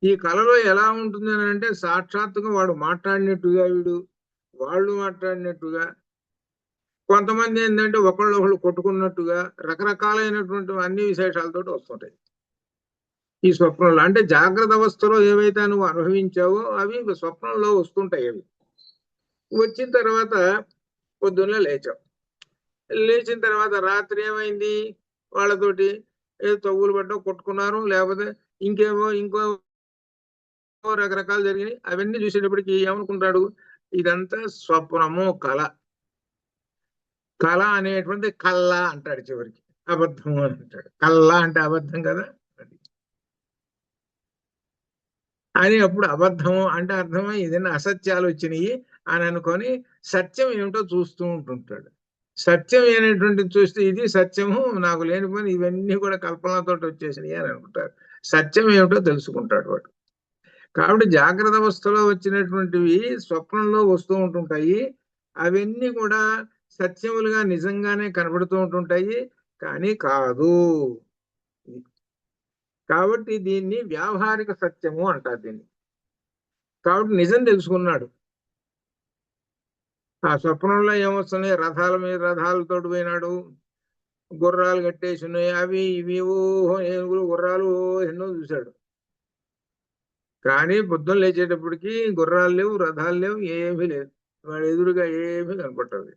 ఈ కళలో ఎలా ఉంటుంది అని అంటే సాక్షాత్తుగా వాడు మాట్లాడినట్టుగా, వాళ్ళు మాట్లాడినట్టుగా, కొంతమంది ఏంటంటే ఒకళ్ళు కొట్టుకున్నట్టుగా, రకరకాలైనటువంటి అన్ని విశేషాలతో వస్తుంటాయి ఈ స్వప్నంలో. అంటే జాగ్రత్త అవస్థలో ఏవైతే నువ్వు అనుభవించావో అవి స్వప్నంలో వస్తుంటాయి. అవి వచ్చిన తర్వాత పొద్దున్నే లేచిన తర్వాత రాత్రి ఏమైంది, వాళ్ళతోటి ఏదో తవ్వులు పడ్డం, కొట్టుకున్నారు, లేకపోతే ఇంకో రకరకాలు జరిగినాయి. అవన్నీ చూసేటప్పటికి ఏమనుకుంటాడు, ఇదంతా స్వప్నము, కళ అనేటువంటి కల్లా అంటాడు. చివరికి అబద్ధము అని అంటాడు. కల్లా అంటే అబద్ధం కదా అని. అప్పుడు అబద్ధము అంటే అర్థమై ఏదైనా అసత్యాలు వచ్చినాయి అని అనుకొని సత్యం ఏమిటో చూస్తూ ఉంటుంటాడు. సత్యం అనేటువంటి చూస్తే ఇది సత్యము, నాకు లేనిపోయిన ఇవన్నీ కూడా కల్పనతో వచ్చేసినాయి అని అనుకుంటారు. సత్యం ఏమిటో తెలుసుకుంటాడు వాడు. కాబట్టి జాగ్రత్త అవస్థలో వచ్చినటువంటివి స్వప్నంలో వస్తూ ఉంటుంటాయి. అవన్నీ కూడా సత్యములుగా నిజంగానే కనబడుతూ ఉంటుంటాయి, కానీ కాదు. కాబట్టి దీన్ని వ్యావహారిక సత్యము అంటారు దీన్ని. కాబట్టి నిజం తెలుసుకున్నాడు. ఆ స్వప్నంలో ఏమొస్తున్నాయి, రథాల మీద రథాలతో పోయినాడు, గుర్రాలు కట్టేసి ఉన్నాయి, అవి ఇవి ఏనుగులు, గుర్రాలు ఎన్నో చూశాడు. కానీ పొద్దున్న లేచేటప్పటికి గుర్రాలు లేవు, రథాలు లేవు, ఏమీ లేదు. వాడు ఎదురుగా ఏమీ కనపట్టదు.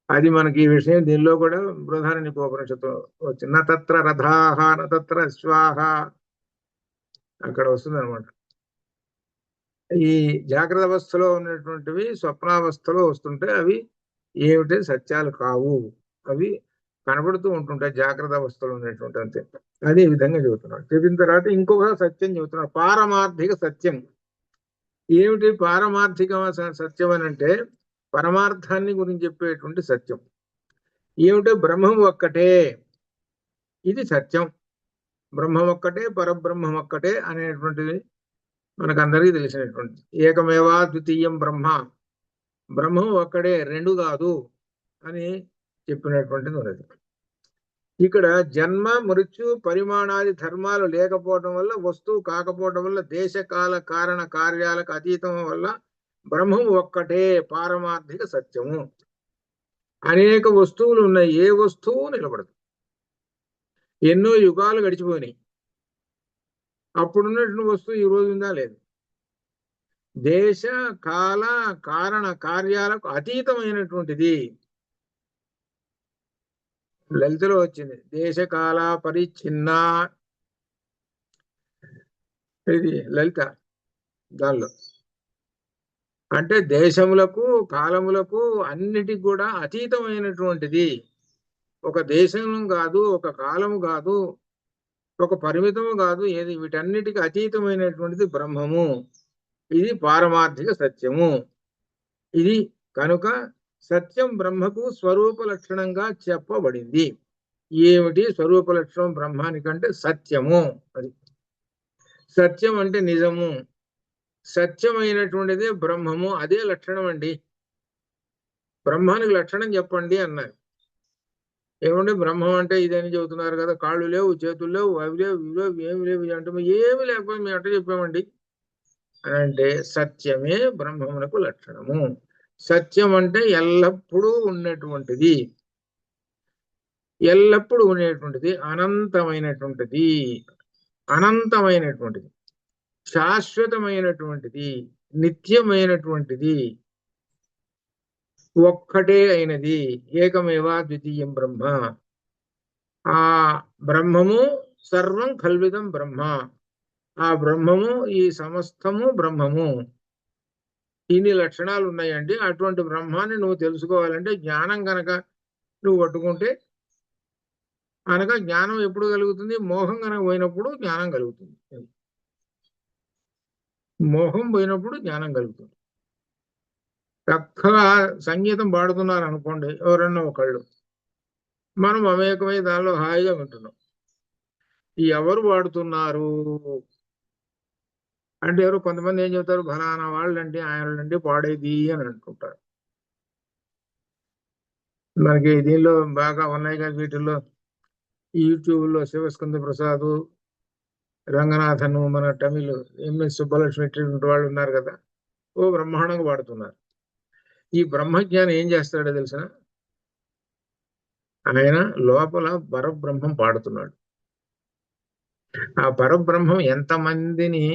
అది మనకి ఈ విషయం దీనిలో కూడా బృహదారణ్యకోపనిషత్తు వచ్చింది. నత్ర రథాహ నత్ర అశ్వాహ అక్కడ వస్తుంది అనమాట. ఈ జాగ్రత్త అవస్థలో ఉన్నటువంటివి స్వప్నావస్థలో వస్తుంటే అవి ఏమిటి, సత్యాలు కావు, అవి కనబడుతూ ఉంటుంటాయి జాగ్రత్త అవస్థలో ఉన్నటువంటి. అంతే. అదే విధంగా చెబుతున్నాడు. చెప్పిన తర్వాత ఇంకొక సత్యం చెబుతున్నాడు, పారమార్థిక సత్యం. ఏమిటి పారమార్థిక సత్యం అని అంటే పరమార్థాన్ని గురించి చెప్పేటువంటి సత్యం. ఏమిటో బ్రహ్మం ఒక్కటే, ఇది సత్యం. బ్రహ్మం ఒక్కటే, పరబ్రహ్మం ఒక్కటే అనేటువంటిది మనకందరికీ తెలిసినటువంటి. ఏకమేవా ద్వితీయం బ్రహ్మ, బ్రహ్మం ఒక్కడే, రెండు కాదు అని చెప్పినటువంటిది ఉన్నది. ఇక్కడ జన్మ మృత్యు పరిమాణాది ధర్మాలు లేకపోవడం వల్ల, వస్తువు కాకపోవడం వల్ల, దేశకాల కారణ కార్యాలకు అతీతం వల్ల బ్రహ్మం ఒక్కటే పారమార్థిక సత్యము. అనేక వస్తువులు ఉన్నాయి, ఏ వస్తువు నిలబడదు. ఎన్నో యుగాలు గడిచిపోయినాయి, అప్పుడున్నటువంటి వస్తువు ఈ రోజు ఉందా లేదు. దేశ కాల కారణ కార్యాలకు అతీతమైనటువంటిది. లలితలో వచ్చింది దేశకాల పరిచ్ఛిన్న, ఇది లలిత. దానిలో అంటే దేశములకు కాలములకు అన్నిటికి కూడా అతీతమైనటువంటిది. ఒక దేశం కాదు, ఒక కాలము కాదు, ఒక పరిమితము కాదు, ఏది వీటన్నిటికి అతీతమైనటువంటిది బ్రహ్మము. ఇది పారమార్థిక సత్యము. ఇది కనుక సత్యం బ్రహ్మకు స్వరూప లక్షణంగా చెప్పబడింది. ఏమిటి స్వరూప లక్షణం బ్రహ్మానికంటే సత్యము. అది సత్యం అంటే నిజము, సత్యమైనటువంటిదే బ్రహ్మము, అదే లక్షణం అండి. బ్రహ్మానికి లక్షణం చెప్పండి అన్నారు. ఏమంటే బ్రహ్మం అంటే ఇదని చెబుతున్నారు కదా, కాళ్ళు లేవు, చేతులు లేవు, అవి లేవు, ఇవి లేవు, ఏమి లేవు అంటే ఏమి లేకపోతే మేము అట్ట చెప్పామండి అని అంటే సత్యమే బ్రహ్మమునకు లక్షణము. సత్యం అంటే ఎల్లప్పుడూ ఉన్నటువంటిది. ఎల్లప్పుడూ ఉండేటువంటిది, అనంతమైనటువంటిది, అనంతమైనటువంటిది, శాశ్వతమైనటువంటిది, నిత్యమైనటువంటిది, ఒక్కటే అయినది, ఏకమేవా ద్వితీయం బ్రహ్మ. ఆ బ్రహ్మము సర్వం కల్విదం బ్రహ్మ. ఆ బ్రహ్మము ఈ సమస్తము బ్రహ్మము. ఇన్ని లక్షణాలు ఉన్నాయండి. అటువంటి బ్రహ్మాన్ని నువ్వు తెలుసుకోవాలంటే జ్ఞానం గనక నువ్వు పట్టుకుంటే, అనగా జ్ఞానం ఎప్పుడు కలుగుతుంది? మోహం గనక పోయినప్పుడు జ్ఞానం కలుగుతుంది. మోహం పోయినప్పుడు జ్ఞానం కలుగుతుంది. చక్కగా సంగీతం పాడుతున్నారు అనుకోండి ఎవరన్నా ఒకళ్ళు, మనం అమేకమై దానిలో హాయిగా వింటున్నాం. ఎవరు పాడుతున్నారు అంటే ఎవరు కొంతమంది ఏం చెబుతారు, ఫలానా వాళ్ళండి ఆయనండి పాడేది అని అనుకుంటారు. మనకి దీనిలో బాగా ఉన్నాయి కదా వీటిల్లో, యూట్యూబ్లో శివస్కంద ప్రసాద్, రంగనాథన్, మన తమిళ్ ఎంఎస్ సుబ్బలక్ష్మి ఇటువంటి వాళ్ళు ఉన్నారు కదా, ఓ బ్రహ్మాండంగా పాడుతున్నారు. ఈ బ్రహ్మజ్ఞాని ఏం చేస్తాడో తెలిసిన, ఆయన లోపల పరబ్రహ్మం పాడుతున్నాడు. ఆ పరబ్రహ్మం ఎంతమందిని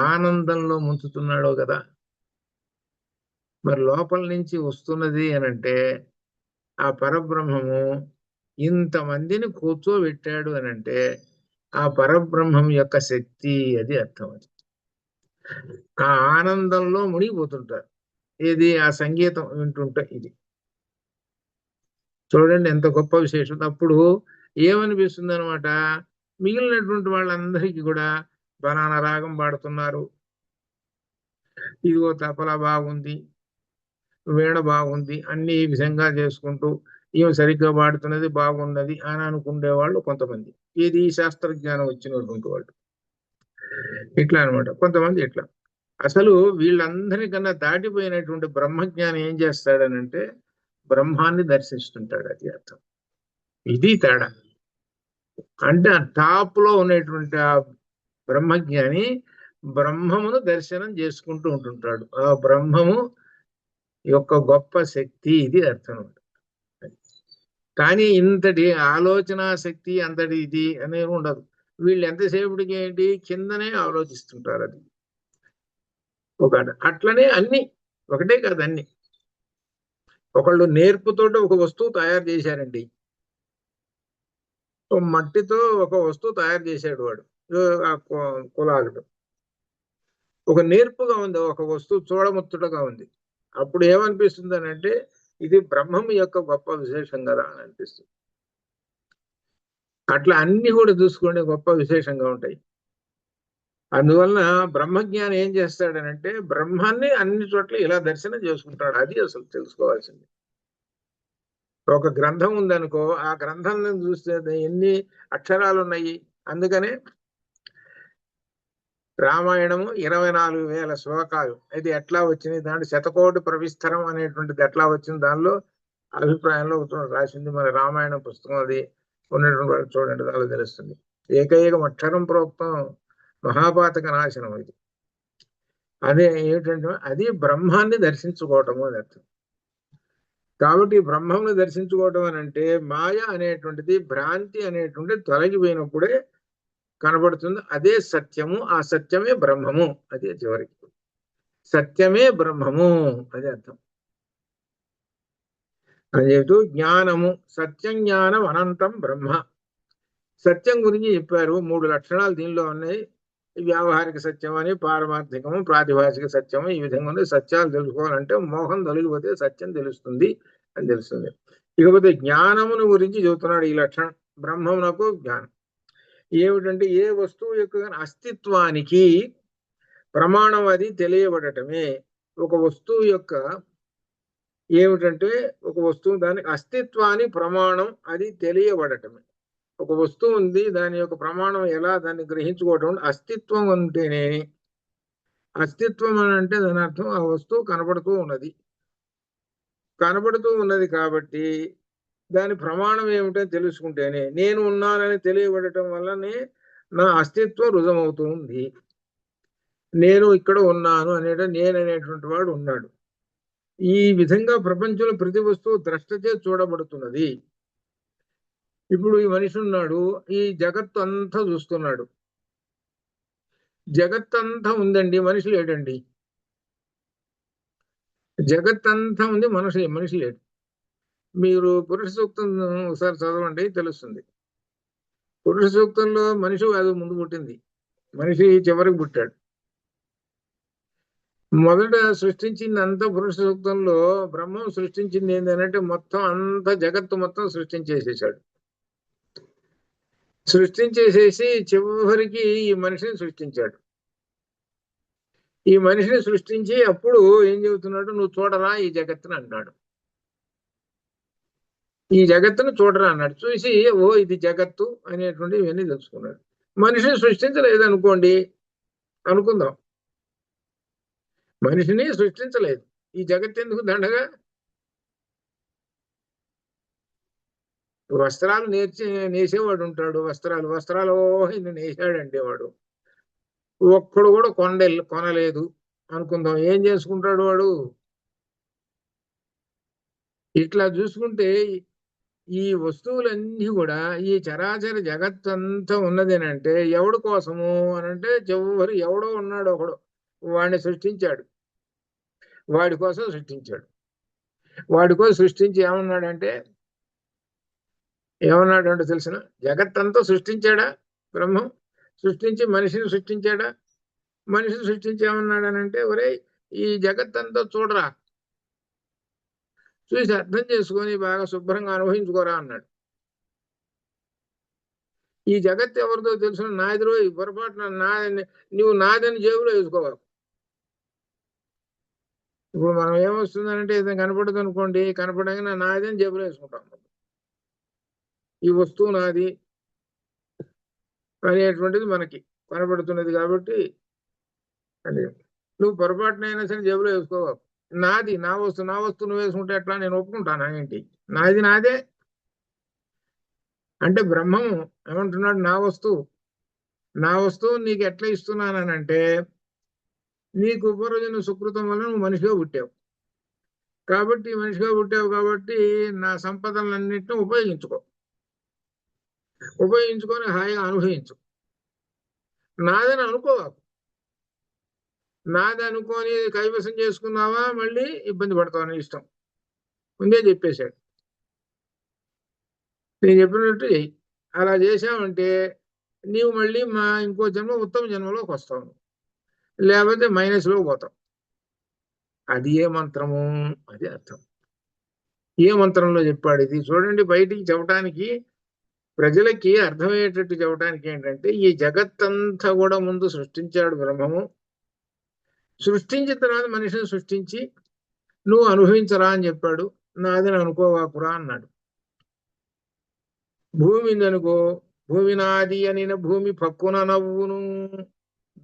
ఆనందంలో ముంచుతున్నాడో కదా. మరి లోపల నుంచి వస్తున్నది అనంటే ఆ పరబ్రహ్మము ఇంతమందిని కూర్చోబెట్టాడు అనంటే ఆ పరబ్రహ్మం యొక్క శక్తి, అది అర్థం. అది ఆ ఆనందంలో మునిగిపోతుంటారు. ఇది ఆ సంగీతం వింటుంటే. ఇది చూడండి ఎంత గొప్ప విశేషం. అప్పుడు ఏమనిపిస్తుంది అనమాట, మిగిలినటువంటి వాళ్ళందరికీ కూడా బనానా రాగం పాడుతున్నారు, ఇదిగో తపలా బాగుంది, వీణ బాగుంది, అన్ని ఈ విధంగా చేసుకుంటూ ఈమె సరిగ్గా పాడుతున్నది బాగున్నది అని అనుకునే వాళ్ళు కొంతమంది, ఇది శాస్త్రజ్ఞానం వచ్చినటువంటి వాళ్ళు. ఇట్లా అనమాట కొంతమంది. ఇట్లా అసలు వీళ్ళందరికన్నా దాటిపోయినటువంటి బ్రహ్మజ్ఞానం ఏం చేస్తాడనంటే బ్రహ్మాన్ని దర్శిస్తుంటాడు. అది అర్థం. ఇది తేడా. అంటే ఆ టాప్ లో ఉన్నటువంటి ఆ బ్రహ్మజ్ఞాని బ్రహ్మమును దర్శనం చేసుకుంటూ ఉంటుంటాడు. ఆ బ్రహ్మము యొక్క గొప్ప శక్తి, ఇది అర్థం. కానీ ఇంతటి ఆలోచన శక్తి అంతటి ఇది అనేది ఉండదు. వీళ్ళు ఎంతసేపటికి ఏంటి కిందనే ఆలోచిస్తుంటారు. అది ఒకటి. అట్లనే అన్ని ఒకటే కాదు, అన్ని. ఒకళ్ళు నేర్పుతోటి ఒక వస్తువు తయారు చేశారండి. మట్టితో ఒక వస్తువు తయారు చేశాడు వాడు, ఆ కులాలుడు. ఒక నేర్పుగా ఉంది, ఒక వస్తువు చూడముచ్చటగా ఉంది. అప్పుడు ఏమనిపిస్తుంది అని అంటే ఇది బ్రహ్మం యొక్క గొప్ప విశేషం కదా అని అనిపిస్తుంది. అట్లా అన్ని కూడా చూసుకోండి గొప్ప విశేషంగా ఉంటాయి. అందువలన బ్రహ్మజ్ఞానం ఏం చేస్తాడనంటే బ్రహ్మాన్ని అన్ని చోట్ల ఇలా దర్శనం చేసుకుంటాడు. అది అసలు తెలుసుకోవాల్సింది. ఒక గ్రంథం ఉందనుకో, ఆ గ్రంథం చూస్తే ఎన్ని అక్షరాలు ఉన్నాయి. అందుకనే రామాయణము 24,000 శ్లోకాలు. ఇది ఎట్లా వచ్చింది, దాంట్లో శతకోటి ప్రవిస్తరం అనేటువంటిది ఎట్లా వచ్చింది, దానిలో అభిప్రాయంలో రాసింది మన రామాయణ పుస్తకం. అది ఉన్నటువంటి వాళ్ళు చూడండి, దానిలో తెలుస్తుంది. ఏకైకం అక్షరం ప్రోక్తం మహాపాతక నాశనం. ఇది అదే ఏమిటంటే అది బ్రహ్మాన్ని దర్శించుకోవటము అని అర్థం. కాబట్టి బ్రహ్మంను దర్శించుకోవటం అని అంటే మాయ అనేటువంటిది, భ్రాంతి అనేటువంటిది తొలగిపోయినప్పుడే కనబడుతుంది. అదే సత్యము, ఆ సత్యమే బ్రహ్మము. అదే చివరికి సత్యమే బ్రహ్మము, అది అర్థం. అని చెబుతూ జ్ఞానము, సత్యం జ్ఞానం అనంతం బ్రహ్మ. సత్యం గురించి చెప్పారు. 3 లక్షణాలు దీనిలో ఉన్నాయి. వ్యావహారిక సత్యం అని, పారమార్థికము, ప్రాతిభాషిక సత్యము. ఈ విధంగా ఉంది. సత్యాలు తెలుసుకోవాలంటే మోహం తొలగిపోతే సత్యం తెలుస్తుంది అని తెలుస్తుంది. ఇకపోతే జ్ఞానమును గురించి చెబుతున్నాడు. ఈ లక్షణం బ్రహ్మమునకు జ్ఞానం ఏమిటంటే ఏ వస్తువు యొక్క అస్తిత్వానికి ప్రమాణం అది తెలియబడటమే. ఒక వస్తువు యొక్క ఏమిటంటే ఒక వస్తువు దాని అస్తిత్వాన్ని ప్రమాణం అది తెలియబడటమే. ఒక వస్తువు ఉంది, దాని యొక్క ప్రమాణం ఎలా దాన్ని గ్రహించుకోవటం, అస్తిత్వం ఉంటేనే. అస్తిత్వం అని అంటే దాని అర్థం ఆ వస్తువు కనబడుతూ ఉన్నది. కనబడుతూ ఉన్నది కాబట్టి దాని ప్రమాణం ఏమిటో తెలుసుకుంటేనే, నేను ఉన్నానని తెలియబడటం వల్లనే నా అస్తిత్వం రుజుమవుతుంది. నేను ఇక్కడ ఉన్నాను నేననేటువంటి వాడు ఉన్నాడు. ఈ విధంగా ప్రపంచంలో ప్రతి వస్తువు ద్రష్టచే చూడబడుతున్నది. ఇప్పుడు ఈ మనిషి ఉన్నాడు, ఈ జగత్తు అంతా చూస్తున్నాడు. జగత్తంతా ఉందండి, మనిషి లేడండి. జగత్తంతా ఉంది, మనిషి లేడు. మీరు పురుష సూక్తం ఒకసారి చదవండి, తెలుస్తుంది. పురుష సూక్తంలో మనిషి అది ముందు పుట్టింది, మనిషి చివరికి పుట్టాడు. మొదట సృష్టించింది అంతా పురుష సూక్తంలో బ్రహ్మం సృష్టించింది ఏంటంటే మొత్తం అంతా జగత్తు మొత్తం సృష్టించేసేసాడు. సృష్టించేసేసి చివరికి ఈ మనిషిని సృష్టించాడు. ఈ మనిషిని సృష్టించి అప్పుడు ఏం చెబుతున్నాడు, నువ్వు చూడరా ఈ జగత్తుని అన్నాడు. ఈ జగత్తును చూడరా అన్నాడు. చూసి ఓ ఇది జగత్తు అనేటువంటి ఇవన్నీ తెలుసుకున్నాడు. మనిషిని సృష్టించలేదు అనుకోండి, అనుకుందాం, మనిషిని సృష్టించలేదు, ఈ జగత్తు ఎందుకు దండగా? వస్త్రాలు నేసేవాడు ఉంటాడు, వస్త్రాలు ఇన్ని నేసాడంటే వాడు ఒక్కడు కూడా కొనలేదు అనుకుందాం, ఏం చేసుకుంటాడు వాడు? ఇట్లా చూసుకుంటే ఈ వస్తువులన్నీ కూడా, ఈ చరాచర జగత్తంతా ఉన్నదేనంటే ఎవడు కోసము అనంటే చివరి ఎవడో ఉన్నాడు, ఒకడు వాడిని సృష్టించాడు, వాడి కోసం సృష్టించాడు. వాడి కోసం సృష్టించి ఏమన్నాడంటే తెలిసిన, జగత్తంతా సృష్టించాడా బ్రహ్మం? సృష్టించి మనిషిని సృష్టించాడా? మనిషిని సృష్టించి ఏమన్నాడనంటే, ఒరే ఈ జగత్తంతా చూడరా, చూసి అర్థం చేసుకొని బాగా శుభ్రంగా అనుభవించుకోరా అన్నాడు. ఈ జగత్ ఎవరిదో తెలుసు, నాదిరో, ఈ పొరపాటున నువ్వు నాదని జేబులో వేసుకోవాలి. ఇప్పుడు మనం ఏమొస్తుందంటే ఇది కనపడదు అనుకోండి, కనపడగానే నాదని జేబులో వేసుకుంటాం. ఈ వస్తువు నాది అనేటువంటిది మనకి కనపడుతున్నది కాబట్టి అది నువ్వు పొరపాటునైనా సరే జేబులో వేసుకోవాలి. నాది, నా వస్తువు నువ్వు వేసుకుంటే ఎట్లా, నేను ఒప్పుకుంటానా ఏంటి? నాదే అంటే బ్రహ్మము ఏమంటున్నాడు, నా వస్తువు నీకు ఎట్లా ఇస్తున్నానంటే, నీకు ఉపరోజన సుకృతం వల్ల నువ్వు మనిషిగా పుట్టావు కాబట్టి నా సంపదలన్నింటినీ ఉపయోగించుకొని హాయిగా అనుభవించు. నాదని అనుకోవాలి. నాది అనుకొని కైవసం చేసుకున్నావా మళ్ళీ ఇబ్బంది పడతావు, ఇష్టం ముందే చెప్పేశాడు. నేను చెప్పినట్టు చెయ్యి. అలా చేశావంటే నీవు మళ్ళీ ఇంకో ఉత్తమ జన్మలోకి వస్తావు, లేకపోతే మైనస్లో పోతావు. అది ఏ మంత్రము? అది అర్థం. ఏ మంత్రంలో చెప్పాడు ఇది చూడండి. బయటికి చెప్పడానికి, ప్రజలకి అర్థమయ్యేటట్టు చెప్పడానికి ఏంటంటే, ఈ జగత్తంతా కూడా ముందు సృష్టించాడు బ్రహ్మము. సృష్టించిన తర్వాత మనిషిని సృష్టించి నువ్వు అనుభవించరా అని చెప్పాడు. నాదని అనుకోవాకురా అన్నాడు. భూమిని అనుకో, భూమి నాది అనిన భూమి పక్కున నవ్వును,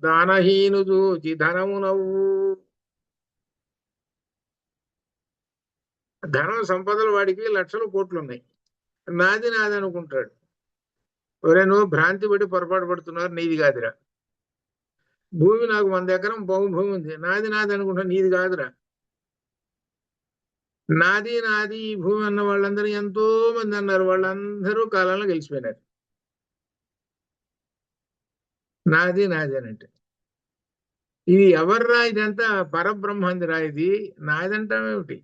దానహీను చూచి ధనము నవ్వు. ధనం సంపదలు వాడికి లక్షలు కోట్లు ఉన్నాయి, నాది అనుకుంటాడు. ఒరే నువ్వు భ్రాంతి పడి పొరపాటు పడుతున్నారు, నీది కాదురా. భూమి నాకు 100 ఎకరం భూమి ఉంది, నాది అనుకుంటా, నీది కాదురా. నాది ఈ భూమి అన్న వాళ్ళందరూ ఎంతో మంది అన్నారు, వాళ్ళందరూ కాలంలో గెలిచిపోయినారు. నాది అనంటే ఇది ఎవర్రా? ఇదంతా పరబ్రహ్మందిరా. ఇది నాదంటావేమిటి?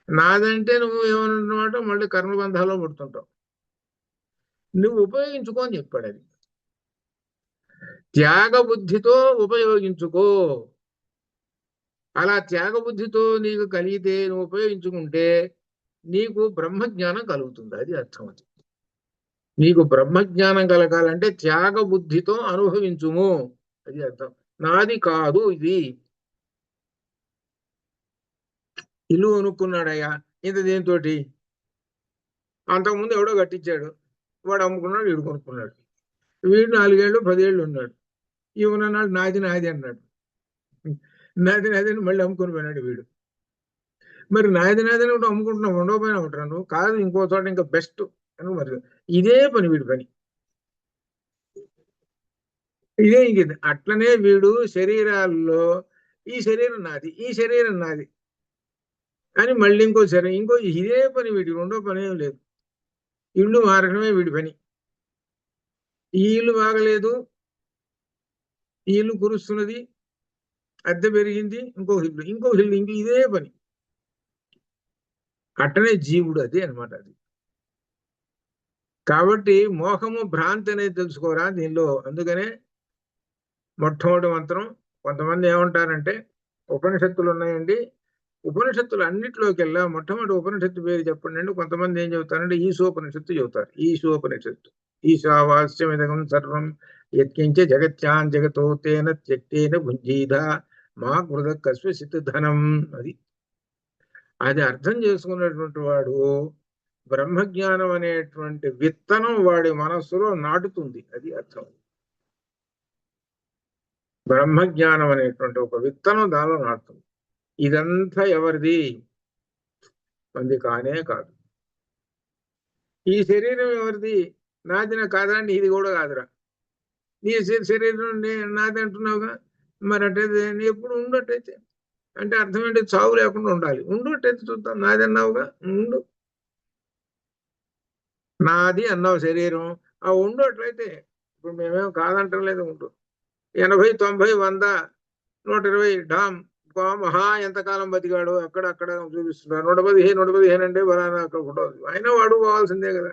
నాదంటే నువ్వు ఏమనుకుంటున్నావు, మళ్ళీ కర్మబంధాల్లో పడుతుంటావు. నువ్వు ఉపయోగించుకో అని చెప్పాడు. అది త్యాగ బుద్ధితో ఉపయోగించుకో. అలా త్యాగబుద్ధితో నీకు కలిగితే, నువ్వు ఉపయోగించుకుంటే నీకు బ్రహ్మజ్ఞానం కలుగుతుంది. అది అర్థం. అది నీకు బ్రహ్మజ్ఞానం కలగాలంటే త్యాగబుద్ధితో అనుభవించుము, అది అర్థం. నాది కాదు ఇది. ఇల్లు కొనుక్కున్నాడయ్యా, ఇంత దేంతో? అంతకుముందు ఎవడో కట్టించాడు, వాడు అమ్ముకున్నాడు, వీడు కొనుక్కున్నాడు. వీడు 4 ఏళ్ళు 10 ఏళ్ళు ఉన్నాడు. ఇవన్నాడు నాది అన్నాడు. నాది అని మళ్ళీ అమ్ముకొని పోయినాడు వీడు. మరి నాది ఒకటి అమ్ముకుంటున్నావు, ఉండకపోయినా ఉంటాను నువ్వు కాదు, ఇంకో చోట ఇంకా బెస్ట్ అని. మరి ఇదే పని వీడి పని, ఇదే ఇంక. అట్లనే వీడు శరీరాల్లో ఈ శరీరం నాది అని మళ్ళీ ఇంకో ఇదే పని వీడికి, రెండో పని ఏం లేదు. ఇల్లు మారడమే వీడి పని. ఈ ఇల్లు బాగలేదు, ఈ ఇల్లు కురుస్తున్నది, అద్దె పెరిగింది, ఇంకో ఇల్లు ఇదే పని. అట్టనే జీవుడు అదే అనమాట. అది కాబట్టి మోహము భ్రాంతి అనేది తెలుసుకోరా దీనిలో. అందుకనే మొట్టమొదటి మంత్రం కొంతమంది ఏమంటారంటే ఉపనిషత్తులు ఉన్నాయండి, ఉపనిషత్తులు అన్నిటిలోకెల్లా మొట్టమొదటి ఉపనిషత్తు పేరు చెప్పండి అండి. కొంతమంది ఏం చెబుతారంటే ఈశోపనిషత్తు చెబుతారు. ఈశోపనిషత్తు. ఈశావాస్యమిదగం సర్వం యత్కించ జగత్యాం జగతో తేన త్యక్తేన భుంజీధ మా కృత కస్వసిత్ ధనం. అది అది అర్థం చేసుకున్నటువంటి వాడు బ్రహ్మజ్ఞానం అనేటువంటి విత్తనం వాడి మనస్సులో నాటుతుంది. అది అర్థం. బ్రహ్మజ్ఞానం అనేటువంటి ఒక విత్తనం దానిలో నాటుతుంది. ఇదంతా ఎవరిది? మంది కానే కాదు. ఈ శరీరం ఎవరిది? నాది నా కాదా? నీది కూడా కాదురా. నీ శరీరం నాది అంటున్నావుగా, మరి అంటే ఎప్పుడు ఉండట్టయితే అంటే అర్థం ఏంటి? చావు లేకుండా ఉండాలి. ఉండట్టయితే చూద్దాం. నాది అన్నావుగా, ఉండు. నాది అన్నావు శరీరం, ఆ ఉండట్లయితే ఇప్పుడు మేమేం కాదంటాం లేదు, ఉండు. 80, 90, 100, 120 డామ్ మహా ఎంతకాలం బతికాడు అక్కడ చూపిస్తున్నారు. 115, 115 అంటే బలానా అక్కడ ఉండదు. అయినా వాడు పోవాల్సిందే కదా.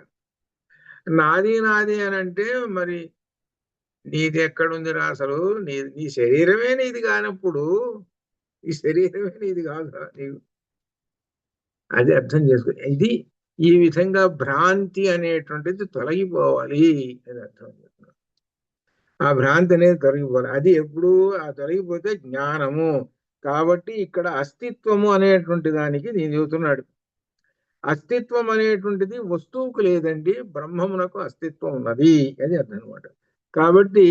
నాది నాది అని అంటే మరి నీది ఎక్కడుందిరా అసలు? నీ శరీరమే నీది కానప్పుడు ఈ శరీరమే నీది కాదురా నీవు. అది అర్థం చేసుకో. ఇది ఈ విధంగా భ్రాంతి అనేటువంటిది తొలగిపోవాలి అని అర్థం చేస్తున్నాను. ఆ భ్రాంతి అనేది తొలగిపోవాలి. అది ఎప్పుడు ఆ తొలగిపోతే జ్ఞానము. కాబట్టి ఇక్కడ అస్తిత్వము అనేటువంటి దానికి నేను చెబుతున్నాడు. అస్తిత్వం అనేటువంటిది వస్తువుకు లేదండి, బ్రహ్మమునకు అస్తిత్వం ఉన్నది అని అర్థం అనమాట. కాబట్టి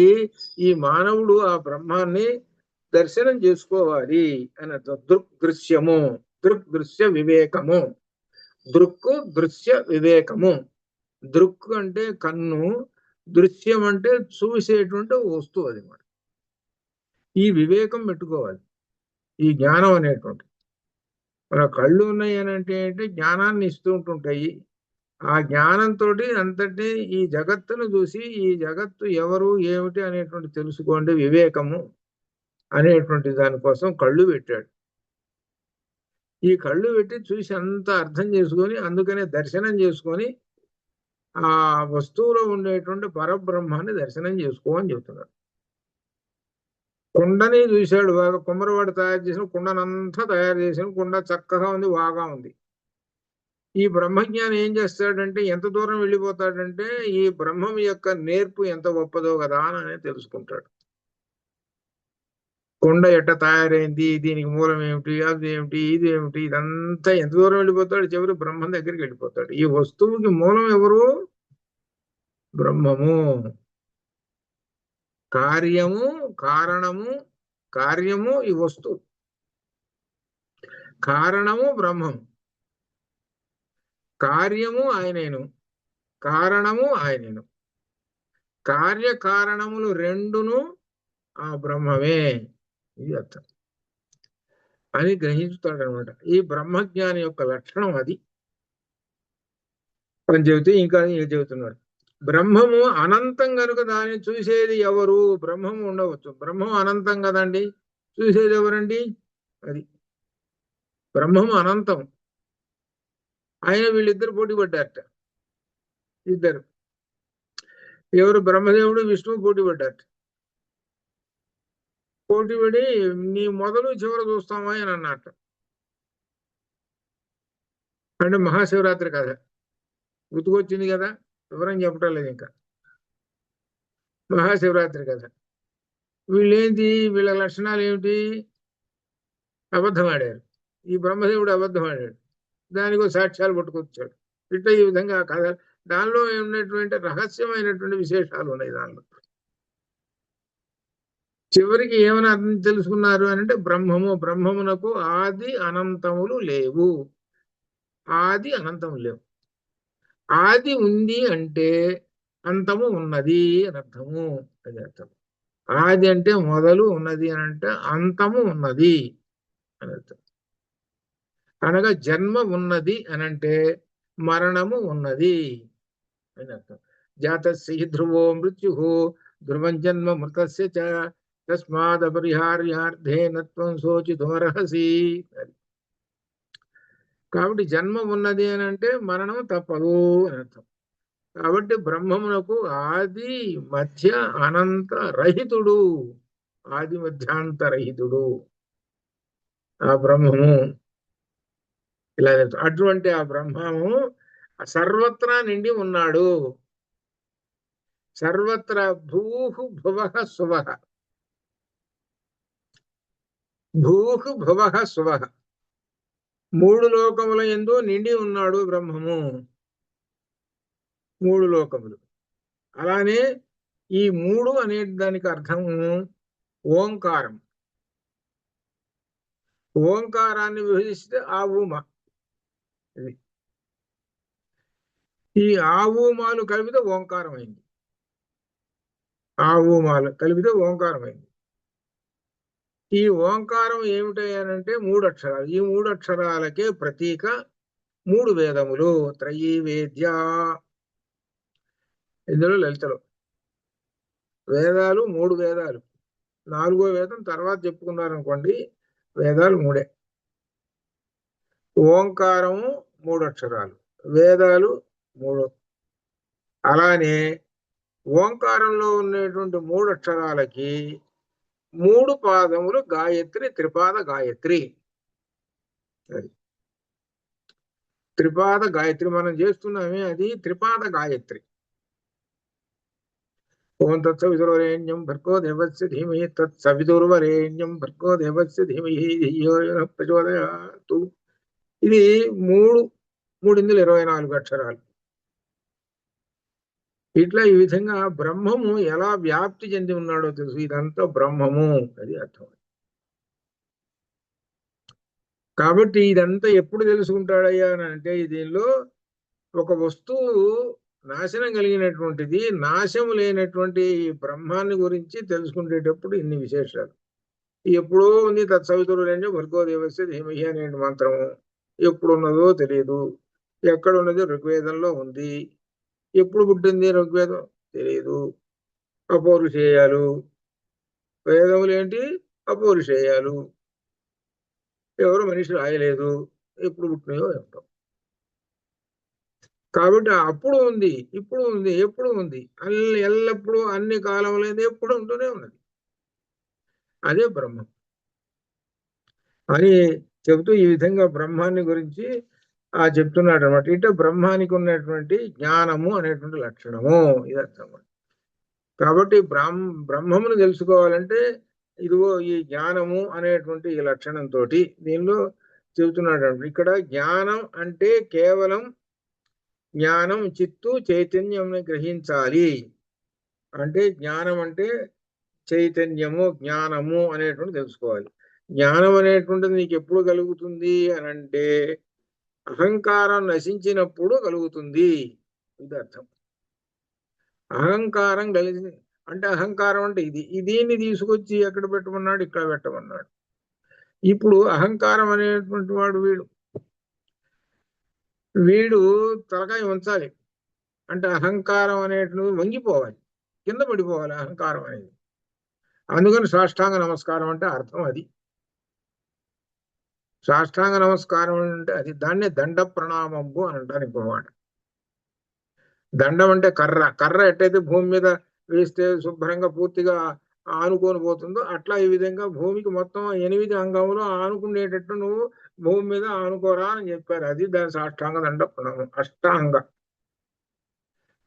ఈ మానవుడు ఆ బ్రహ్మాన్ని దర్శనం చేసుకోవాలి అని అర్థం. దృగ్దృశ్యము, దృగ్దృశ్య వివేకము. దృక్కు దృశ్య వివేకము. దృక్కు అంటే కన్ను, దృశ్యం అంటే చూసేటువంటి వస్తువు. అది మాట. ఈ వివేకం పెట్టుకోవాలి. ఈ జ్ఞానం అనేటువంటి మన కళ్ళు ఉన్నాయి అని అంటే జ్ఞానాన్ని ఇస్తూ ఉంటుంటాయి. ఆ జ్ఞానంతో అంతటి ఈ జగత్తును చూసి ఈ జగత్తు ఎవరు ఏమిటి అనేటువంటి తెలుసుకోండి. వివేకము అనేటువంటి దానికోసం కళ్ళు పెట్టాడు. ఈ కళ్ళు పెట్టి చూసి అంత అర్థం చేసుకొని అందుకనే దర్శనం చేసుకొని ఆ వస్తువులో ఉండేటువంటి పరబ్రహ్మాన్ని దర్శనం చేసుకో అని చెబుతున్నాడు. కుండని చూశాడు బాగా. కుమ్మరివాడు తయారు చేసిన కుండనంతా తయారు చేసిన కుండ చక్కగా ఉంది, బాగా ఉంది. ఈ బ్రహ్మజ్ఞానం ఏం చేస్తాడంటే ఎంత దూరం వెళ్ళిపోతాడంటే ఈ బ్రహ్మం యొక్క నేర్పు ఎంత గొప్పదో కదా అని తెలుసుకుంటాడు. కొండ ఎట్ట తయారైంది, దీనికి మూలం ఏమిటి, అది ఏమిటి, ఇది ఏమిటి, ఇదంతా ఎంత దూరం వెళ్ళిపోతాడు? చివరి బ్రహ్మం దగ్గరికి వెళ్ళిపోతాడు. ఈ వస్తువుకి మూలం ఎవరు? బ్రహ్మము. కార్యము కారణము, కార్యము ఈ వస్తువు, కారణము బ్రహ్మం, కార్యము ఆయనేను, కారణము ఆయనేను. కార్యకారణములు రెండును ఆ బ్రహ్మమే. ఇది అర్థం అని గ్రహించుతాడనమాట. ఈ బ్రహ్మజ్ఞాని యొక్క లక్షణం అది అని చెబితే ఇంకా చెబుతున్నాడు. బ్రహ్మము అనంతం కనుక దాన్ని చూసేది ఎవరు? బ్రహ్మము ఉండవచ్చు, బ్రహ్మం అనంతం కదండి, చూసేది ఎవరండి? అది బ్రహ్మము అనంతం. ఆయన వీళ్ళిద్దరు పోటీ పడ్డారట. ఇద్దరు ఎవరు? బ్రహ్మదేవుడు విష్ణువు పోటీ పడ్డారట. పోటీ పడి నీ మొదలు చివర చూస్తామా అని అన్నట్ట. అంటే మహాశివరాత్రి కథ గుర్తుకొచ్చింది కదా, వివరం చెప్పటం లేదు ఇంకా. మహాశివరాత్రి కథ. వీళ్ళేంటి, వీళ్ళ లక్షణాలు ఏమిటి? అబద్ధం ఆడారు. ఈ బ్రహ్మదేవుడు అబద్ధం ఆడాడు, దానికో సాక్ష్యాలు పట్టుకొచ్చాడు. ఇట్లా ఈ విధంగా కథ. దానిలో ఉన్నటువంటి రహస్యమైనటువంటి విశేషాలు ఉన్నాయి దానిలో. చివరికి ఏమైనా అర్థం తెలుసుకున్నారు అని అంటే బ్రహ్మమునకు ఆది అనంతములు లేవు. ఆది అనంతము లేవు. ఆది ఉంది అంటే అంతము ఉన్నది అని అర్థము. అది అర్థం. ఆది అంటే మొదలు, ఉన్నది అని అంటే అంతము ఉన్నది అని అర్థం. అనగా జన్మ ఉన్నది అని అంటే మరణము ఉన్నది. అని అర్థం. జాతస్య హి ధ్రువో మృత్యు ధ్రువం జన్మ మృతస్య చ తస్మాదపరిహార్యార్థేన త్వం శోచితుమర్హసి. కాబట్టి జన్మ ఉన్నది అని అంటే మరణం తప్పదు అని అర్థం. కాబట్టి బ్రహ్మమునకు ఆది మధ్య అనంత రహితుడు, ఆది మధ్యాంత రహితుడు ఆ బ్రహ్మము. ఇలా అటువంటి ఆ బ్రహ్మము సర్వత్రా నిండి ఉన్నాడు. సర్వత్ర భూహు భువః సువః, భూహు భువః సువః, మూడు లోకముల యందు నిండి ఉన్నాడు బ్రహ్మము. మూడు లోకములు. అలానే ఈ మూడు అనే దానికి అర్థము ఓంకారం. ఓంకారాన్ని విభజిస్తే ఆవుమ. ఇది ఈ ఆవుమాలు కలిపితే ఓంకారం అయింది. ఆవుమాలు కలిపితే ఓంకారం అయింది. ఈ ఓంకారం ఏమిటంటే మూడు అక్షరాలు. ఈ మూడు అక్షరాలకే ప్రతీక మూడు వేదములు. త్రయీ వేద్య. ఇందులో లలితలో వేదాలు మూడు వేదాలు. నాలుగో వేదం తర్వాత చెప్పుకున్నారనుకోండి. వేదాలు మూడే. ఓంకారము మూడు అక్షరాలు, వేదాలు మూడు. అలానే ఓంకారంలో ఉన్నటువంటి మూడు అక్షరాలకి మూడు పాదములు గాయత్రి, త్రిపాద గాయత్రి. అది త్రిపాద గాయత్రి మనం చేస్తున్నామే, అది త్రిపాద గాయత్రి. ఓం తత్సవితుర్వరేణ్యం భర్గో దేవస్య ధీమహి తత్సవితుర్వరేణ్యం భర్గో దేవస్య ధీమహి ధియో యోనః ప్రచోదయాత్. ఇది మూడిందులు 24 అక్షరాలు. ఇట్లా ఈ విధంగా బ్రహ్మము ఎలా వ్యాప్తి చెంది ఉన్నాడో తెలుసు. ఇదంతా బ్రహ్మము, అది అర్థం. కాబట్టి ఇదంతా ఎప్పుడు తెలుసుకుంటాడయ్యా అని అంటే, దీనిలో ఒక వస్తువు నాశనం కలిగినటువంటిది, నాశము లేనటువంటి బ్రహ్మాన్ని గురించి తెలుసుకునేటప్పుడు ఇన్ని విశేషాలు. ఎప్పుడో ఉంది తత్సవితుర్వరేణ్యం భర్గో దేవస్య ధీమహి అనే మంత్రము. ఎప్పుడున్నదో తెలియదు. ఎక్కడున్నదో ఋగ్వేదంలో ఉంది. ఎప్పుడు పుట్టింది ఋగ్వేదం తెలియదు. అపౌరుషేయాలు. వేదములు ఏంటి? అపౌరుషేయాలు. ఎవరు మనిషి రాయలేదు. ఎప్పుడు పుట్టినాయో ఏమిటో. కాబట్టి అప్పుడు ఉంది, ఇప్పుడు ఉంది, ఎప్పుడు ఉంది, ఎల్లప్పుడూ అన్ని కాలంలో ఎప్పుడు ఉంటూనే ఉన్నది. అదే బ్రహ్మం అని చెబుతూ ఈ విధంగా బ్రహ్మాన్ని గురించి చెప్తున్నాడు అనమాట. ఇట బ్రహ్మానికి ఉన్నటువంటి జ్ఞానము అనేటువంటి లక్షణము, ఇది అర్థం. కాబట్టి బ్రహ్మమును తెలుసుకోవాలంటే ఇదిగో ఈ జ్ఞానము అనేటువంటి ఈ లక్షణంతో దీనిలో చెబుతున్నాడు. ఇక్కడ జ్ఞానం అంటే కేవలం జ్ఞానం, చిత్తు, చైతన్యం గ్రహించాలి. అంటే జ్ఞానం అంటే చైతన్యము, జ్ఞానము అనేటువంటి తెలుసుకోవాలి. జ్ఞానం అనేటువంటిది నీకు ఎప్పుడు కలుగుతుంది అని అంటే అహంకారం నశించినప్పుడు కలుగుతుంది. ఇది అర్థం. అహంకారం కలిసి అంటే అహంకారం అంటే దీన్ని తీసుకొచ్చి ఎక్కడ పెట్టమన్నాడు? ఇక్కడ పెట్టమన్నాడు. ఇప్పుడు అహంకారం అనేటువంటి వాడు వీడు తలకాయ ఉంచాలి. అంటే అహంకారం అనేటువంటి వంగిపోవాలి, కింద పడిపోవాలి అహంకారం అనేది. అందుకని సాష్టాంగ నమస్కారం అంటే అర్థం అది. సాష్టాంగ నమస్కారం అంటే అది. దాన్నే దండ ప్రణామంబు అని అంటారు. ఇంకో మాట, దండం అంటే కర్ర. కర్ర ఎట్టయితే భూమి మీద వేస్తే శుభ్రంగా పూర్తిగా ఆనుకొని పోతుందో, అట్లా ఈ విధంగా భూమికి మొత్తం 8 అంగములు ఆనుకునేటట్టు నువ్వు భూమి మీద ఆనుకోరా అని చెప్పారు. అది దాని సాష్టాంగ దండ ప్రణామం. అష్టాంగ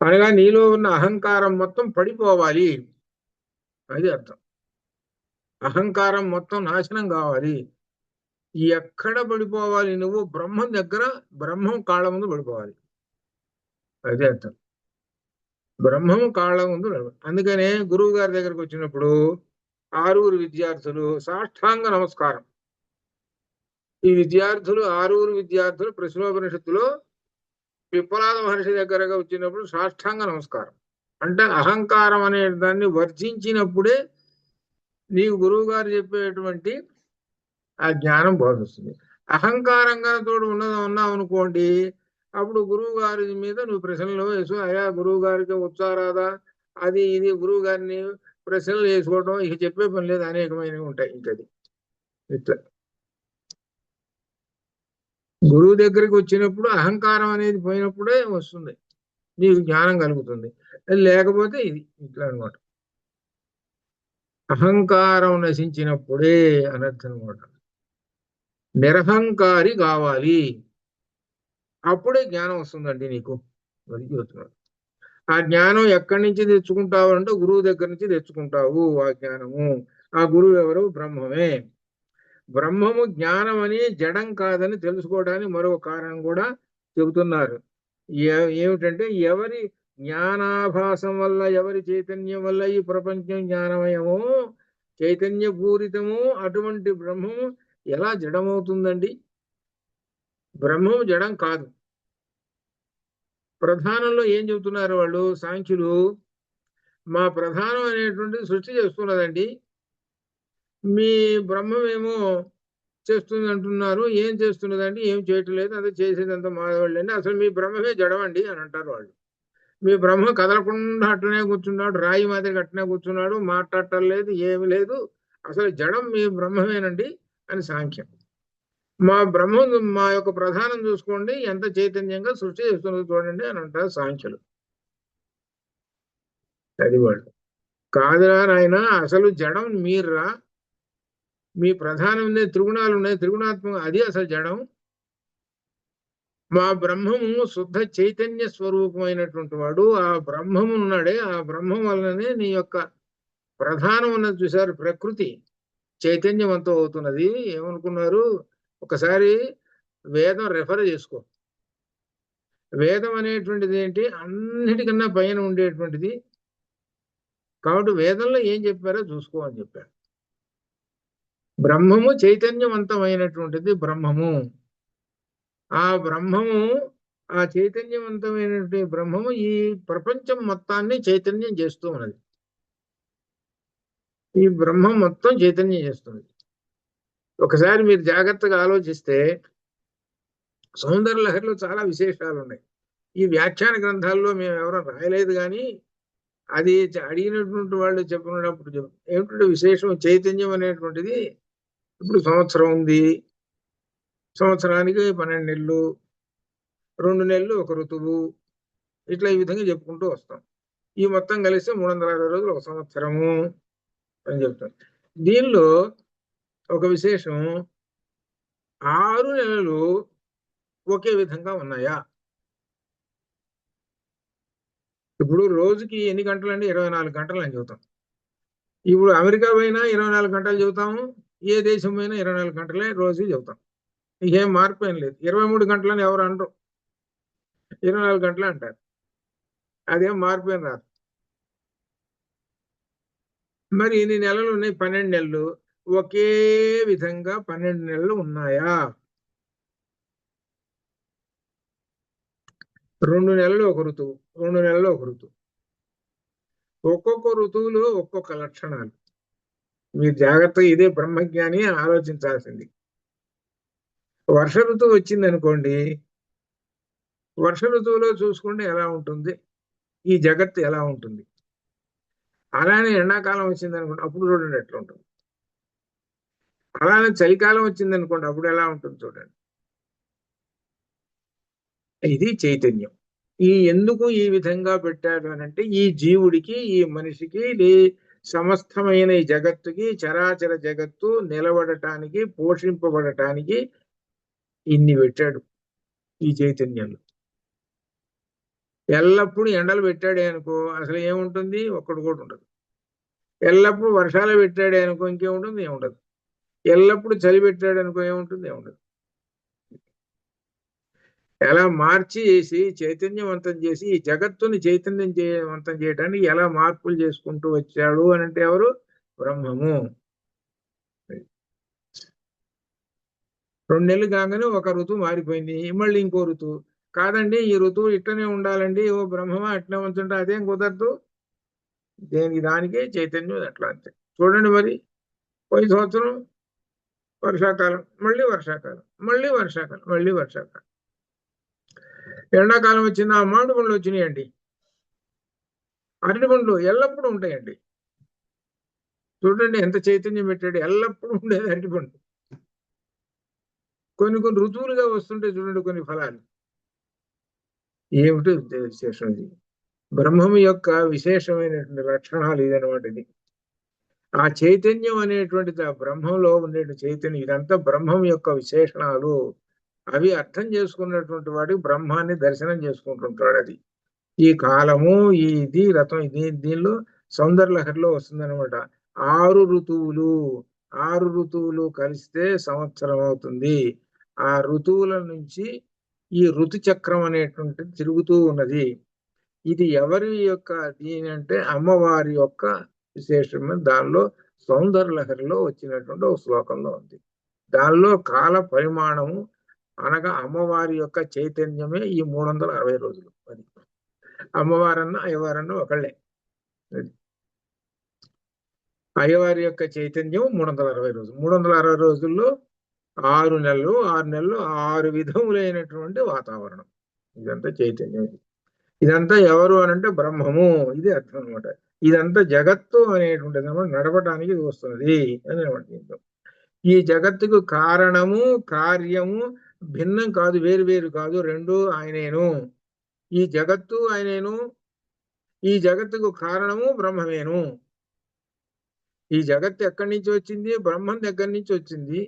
అనగా నీలో ఉన్న అహంకారం మొత్తం పడిపోవాలి, అది అర్థం. అహంకారం మొత్తం నాశనం కావాలి. ఎక్కడ పడిపోవాలి? నువ్వు బ్రహ్మం దగ్గర, బ్రహ్మం కాళ్ళ ముందు పడిపోవాలి, అదే అర్థం. బ్రహ్మము కాళ్ళ ముందు. అందుకనే గురువు గారి దగ్గరకు వచ్చినప్పుడు 6 విద్యార్థులు సాష్టాంగ నమస్కారం. ఈ విద్యార్థులు 6 విద్యార్థులు ప్రశ్నోపనిషత్తులో పిప్పలాద మహర్షి దగ్గరగా వచ్చినప్పుడు సాష్టాంగ నమస్కారం. అంటే అహంకారం అనే దాన్ని వర్జించినప్పుడే నీకు గురువు గారు చెప్పేటువంటి ఆ జ్ఞానం బోధిస్తుంది. అహంకారంగా తోడు ఉన్నావు అనుకోండి, అప్పుడు గురువు గారి మీద నువ్వు ప్రశ్నలు వేసు, అయా గురువు గారికి వచ్చారాదా, అది ఇది గురువు గారిని ప్రశ్నలు వేసుకోవడం, ఇక చెప్పే పని లేదు, అనేకమైనవి ఉంటాయి. ఇంకది ఇట్లా గురువు దగ్గరికి వచ్చినప్పుడు అహంకారం అనేది పోయినప్పుడే వస్తుంది, నీకు జ్ఞానం కలుగుతుంది. లేకపోతే ఇది ఇట్లా అనమాట. అహంకారం నశించినప్పుడే అనర్థం అనమాట. నిరహంకారి కావాలి, అప్పుడే జ్ఞానం వస్తుందండి నీకు. అది చెబుతున్నాడు. ఆ జ్ఞానం ఎక్కడి నుంచి తెచ్చుకుంటావు అంటే గురువు దగ్గర నుంచి తెచ్చుకుంటావు ఆ జ్ఞానము. ఆ గురువు ఎవరు? బ్రహ్మమే. బ్రహ్మము జ్ఞానం అని జడం కాదని తెలుసుకోవడానికి మరో కారణం కూడా చెబుతున్నారు. ఏమిటంటే ఎవరి జ్ఞానాభాసం వల్ల, ఎవరి చైతన్యం వల్ల ఈ ప్రపంచం జ్ఞానమయమో, చైతన్యపూరితము, అటువంటి బ్రహ్మము ఎలా జడమవుతుందండి? బ్రహ్మము జడం కాదు. ప్రధానంలో ఏం చెబుతున్నారు వాళ్ళు సాంఖ్యులు? మా ప్రధానం అనేటువంటి సృష్టి చేస్తున్నదండి, మీ బ్రహ్మమేమో చేస్తుంది అంటున్నారు. ఏం చేస్తున్నదండి? ఏం చేయట్లేదు, అదే చేసేదంతా మాధవాళ్ళండి, అసలు మీ బ్రహ్మమే జడమండి అని అంటారు వాళ్ళు. మీ బ్రహ్మ కదలకుండా అట్లనే కూర్చున్నాడు, రాయి మాదిరి అట్లనే కూర్చున్నాడు, మాట్లాడటం లేదు, ఏమి లేదు, అసలు జడం మీ బ్రహ్మమేనండి అని సాంఖ్యం. మా బ్రహ్మ, మా యొక్క ప్రధానం చూసుకోండి ఎంత చైతన్యంగా సృష్టి చేస్తున్నది చూడండి అని అంటారు సాంఖ్యులు. అది వాళ్ళు కాదురా నాయన, అసలు జడం మీర్రా, మీ ప్రధానం ఉన్నాయి, త్రిగుణాలు ఉన్నాయి, త్రిగుణాత్మక అది అసలు జడం. మా బ్రహ్మము శుద్ధ చైతన్య స్వరూపమైనటువంటి వాడు. ఆ బ్రహ్మము ఉన్నాడే, ఆ బ్రహ్మం వలననే నీ యొక్క ప్రధానం ఉన్నది చూసారు, ప్రకృతి చైతన్యవంతం అవుతున్నది. ఏమనుకున్నారు? ఒకసారి వేదం రెఫర్ చేసుకో. వేదం అనేటువంటిది ఏంటి? అన్నిటికన్నా పైన ఉండేటువంటిది. కాబట్టి వేదంలో ఏం చెప్పారో చూసుకో అని చెప్పారు. బ్రహ్మము చైతన్యవంతమైనటువంటిది బ్రహ్మము. ఆ బ్రహ్మము, ఆ చైతన్యవంతమైనటువంటి బ్రహ్మము ఈ ప్రపంచం మొత్తాన్ని చైతన్యం చేస్తూ ఉన్నది. ఈ బ్రహ్మం మొత్తం చైతన్యం చేస్తుంది. ఒకసారి మీరు జాగ్రత్తగా ఆలోచిస్తే సౌందర్య లహరిలో చాలా విశేషాలు ఉన్నాయి. ఈ వ్యాఖ్యాన గ్రంథాల్లో మేము ఎవరో రాయలేదు, కానీ అది అడిగినటువంటి వాళ్ళు చెప్పినప్పుడు ఏమిటంటే విశేషం, చైతన్యం అనేటువంటిది ఇప్పుడు సంవత్సరం ఉంది, సంవత్సరానికి 12 నెలలు, 2 నెలలు ఒక ఋతువు, ఇట్లా ఈ విధంగా చెప్పుకుంటూ వస్తాం. ఈ మొత్తం కలిస్తే 360 రోజులు ఒక సంవత్సరము అని చెప్తాం. దీనిలో ఒక విశేషం, 6 నెలలు ఒకే విధంగా ఉన్నాయా? ఇప్పుడు రోజుకి ఎన్ని గంటలండి? 24 గంటలు అని చెబుతాం. ఇప్పుడు అమెరికా పోయినా 24 గంటలు చెబుతాము, ఏ దేశం పోయినా 24 గంటలే రోజు చెబుతాం. ఇకేం మార్పు ఏం లేదు. 23 గంటలని ఎవరు అనరు, 24 గంటలు అంటారు. అదేం మార్పు ఏం రాదు. మరి ఇన్ని నెలలు ఉన్నాయి, 12 నెలలు ఒకే విధంగా 12 నెలలు ఉన్నాయా? 2 నెలలు ఒక ఋతువు, 2 నెలలు ఒక ఋతువు. ఒక్కొక్క ఋతువులో ఒక్కొక్క లక్షణాలు. మీరు జాగ్రత్తగా ఇదే బ్రహ్మజ్ఞాని ఆలోచించాల్సింది. వర్ష ఋతువు వచ్చింది అనుకోండి, వర్ష ఋతువులో చూసుకుంటే ఎలా ఉంటుంది, ఈ జగత్తు ఎలా ఉంటుంది. అలానే ఎండాకాలం వచ్చింది అనుకోండి, అప్పుడు చూడండి ఎట్లా ఉంటుంది. అలానే చలికాలం వచ్చింది అనుకోండి, అప్పుడు ఎలా ఉంటుంది చూడండి. ఇది చైతన్యం. ఎందుకు ఈ విధంగా పెట్టాడు అని అంటే, ఈ జీవుడికి, ఈ మనిషికి, సమస్తమైన ఈ జగత్తుకి, చరాచర జగత్తు నిలబడటానికి, పోషింపబడటానికి ఇన్ని పెట్టాడు ఈ చైతన్యంలో. ఎల్లప్పుడూ ఎండలు పెట్టాడే అనుకో అసలు ఏముంటుంది? ఒక్కడు కూడా ఉండదు. ఎల్లప్పుడూ వర్షాలు పెట్టాడే అనుకో ఇంకేముంటుంది? ఏముండదు. ఎల్లప్పుడూ చలి పెట్టాడు అనుకో ఏముంటుంది? ఏముండదు. ఎలా మార్చి చేసి చైతన్యవంతం చేసి ఈ జగత్తుని చైతన్యవంతం చేయడానికి ఎలా మార్పులు చేసుకుంటూ వచ్చాడు అని అంటే ఎవరు? బ్రహ్మము. 2 నెలలు కాగానే ఒక ఋతువు మారిపోయింది, మళ్ళీ ఇంకో ఋతువు. కాదండి ఈ ఋతువు ఇట్లనే ఉండాలండి, ఓ బ్రహ్మమా అట్లనే ఉంచుంటే అదేం కుదరదు. దేనికి దానికే చైతన్యం అట్లా అంతే. చూడండి మరి, పోయిన సంవత్సరం వర్షాకాలం, మళ్ళీ వర్షాకాలం, మళ్ళీ వర్షాకాలం, మళ్ళీ వర్షాకాలం. ఎండాకాలం వచ్చిన మామిడి పండ్లు వచ్చినాయండి. అరటి పండ్లు ఎల్లప్పుడూ ఉంటాయండి. చూడండి ఎంత చైతన్యం పెట్టాడు, ఎల్లప్పుడూ ఉండేది అరటి పండు. కొన్ని కొన్ని ఋతువులుగా వస్తుంటే చూడండి కొన్ని ఫలాలు. ఏమిటి విశేషం ఇది? బ్రహ్మం యొక్క విశేషమైనటువంటి లక్షణాలు ఇదనమాట. ఇది ఆ చైతన్యం అనేటువంటిది, ఆ బ్రహ్మంలో ఉండే చైతన్యం, ఇదంతా బ్రహ్మం యొక్క విశేషణాలు. అవి అర్థం చేసుకున్నటువంటి వాడికి బ్రహ్మాన్ని దర్శనం చేసుకుంటుంటాడు. అది ఈ కాలము, ఈ ఇది రథం, దీనిలో సౌందర్యలహరిలో వస్తుందన్నమాట. 6 ఋతువులు, 6 ఋతువులు కలిస్తే సంవత్సరం అవుతుంది. ఆ ఋతువుల నుంచి ఈ ఋతు చక్రం అనేటువంటిది తిరుగుతూ ఉన్నది. ఇది ఎవరి యొక్క దీని అంటే అమ్మవారి యొక్క విశేషమైన దానిలో సౌందర్యలహరిలో వచ్చినటువంటి ఒక శ్లోకంలో ఉంది. దానిలో కాల పరిమాణము అనగా అమ్మవారి యొక్క చైతన్యమే ఈ 360 రోజులు. అది అమ్మవారన్నా అయ్యవారన్నా ఒకళ్ళే. అయ్యవారి యొక్క చైతన్యం 360 రోజులు. 360 రోజుల్లో 6 నెలలు, 6 నెలలు 6 విధములైనటువంటి వాతావరణం. ఇదంతా చైతన్యం. ఇదంతా ఎవరు అనంటే బ్రహ్మము. ఇది అర్థం అనమాట. ఇదంతా జగత్తు అనేటువంటిది అనమాట. నడపడానికి ఇది వస్తున్నది అని అనమాట. ఈ జగత్తుకు కారణము కార్యము భిన్నం కాదు, వేరు వేరు కాదు, రెండు ఆయనేను. ఈ జగత్తు ఆయనేను, ఈ జగత్తుకు కారణము బ్రహ్మమేను. ఈ జగత్తు ఎక్కడి నుంచి వచ్చింది? బ్రహ్మం దగ్గర నుంచి వచ్చింది.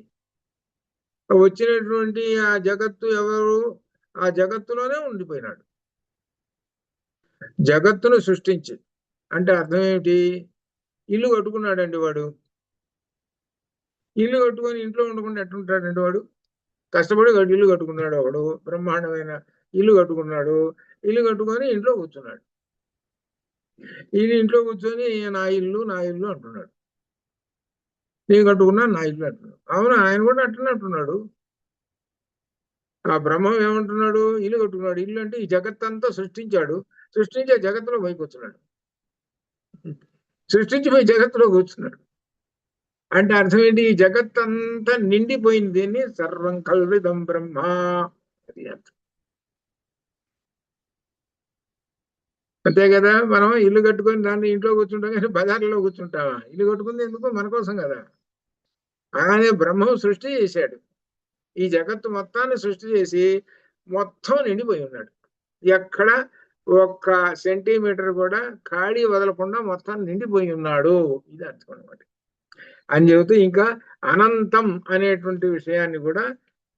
వచ్చినటువంటి ఆ జగత్తు ఎవరు? ఆ జగత్తులోనే ఉండిపోయినాడు. జగత్తును సృష్టించి అంటే అర్థం ఏమిటి? ఇల్లు కట్టుకున్నాడండి వాడు. ఇల్లు కట్టుకొని ఇంట్లో ఉండకుండా ఎట్లుంటాడండి వాడు? కష్టపడి ఇల్లు కట్టుకున్నాడు. ఒకడు బ్రహ్మాండమైన ఇల్లు కట్టుకున్నాడు. ఇల్లు కట్టుకొని ఇంట్లో కూర్చున్నాడు. ఈయన ఇంట్లో కూర్చొని నా ఇల్లు నా ఇల్లు అంటున్నాడు. నేను కట్టుకున్నాను నా ఇల్లు అంటున్నాడు. అవును, ఆయన కూడా అట్లనే అంటున్నాడు. ఆ బ్రహ్మం ఏమంటున్నాడు? ఇల్లు కట్టుకున్నాడు. ఇల్లు అంటే ఈ జగత్తంతా సృష్టించాడు. సృష్టించే జగత్తులో పోయి కూర్చున్నాడు. సృష్టించిపోయి జగత్తులో కూర్చున్నాడు అంటే అర్థం ఏంటి? ఈ జగత్తంతా నిండిపోయింది. దీన్ని సర్వం కల్విదం బ్రహ్మ. అది అర్థం. అంతే కదా. మనం ఇల్లు కట్టుకొని దాన్ని ఇంట్లో కూర్చుంటాం కానీ బజార్లో కూర్చుంటామా? ఇల్లు కట్టుకుంది ఎందుకు? మన కోసం కదా. అలానే బ్రహ్మం సృష్టి చేశాడు. ఈ జగత్తు మొత్తాన్ని సృష్టి చేసి మొత్తం నిండిపోయి ఉన్నాడు. ఎక్కడ ఒక్క సెంటీమీటర్ కూడా ఖాళీ వదలకుండా మొత్తం నిండిపోయి ఉన్నాడు. ఇది అర్థం అనమాట. అని చెబుతూ ఇంకా అనంతం అనేటువంటి విషయాన్ని కూడా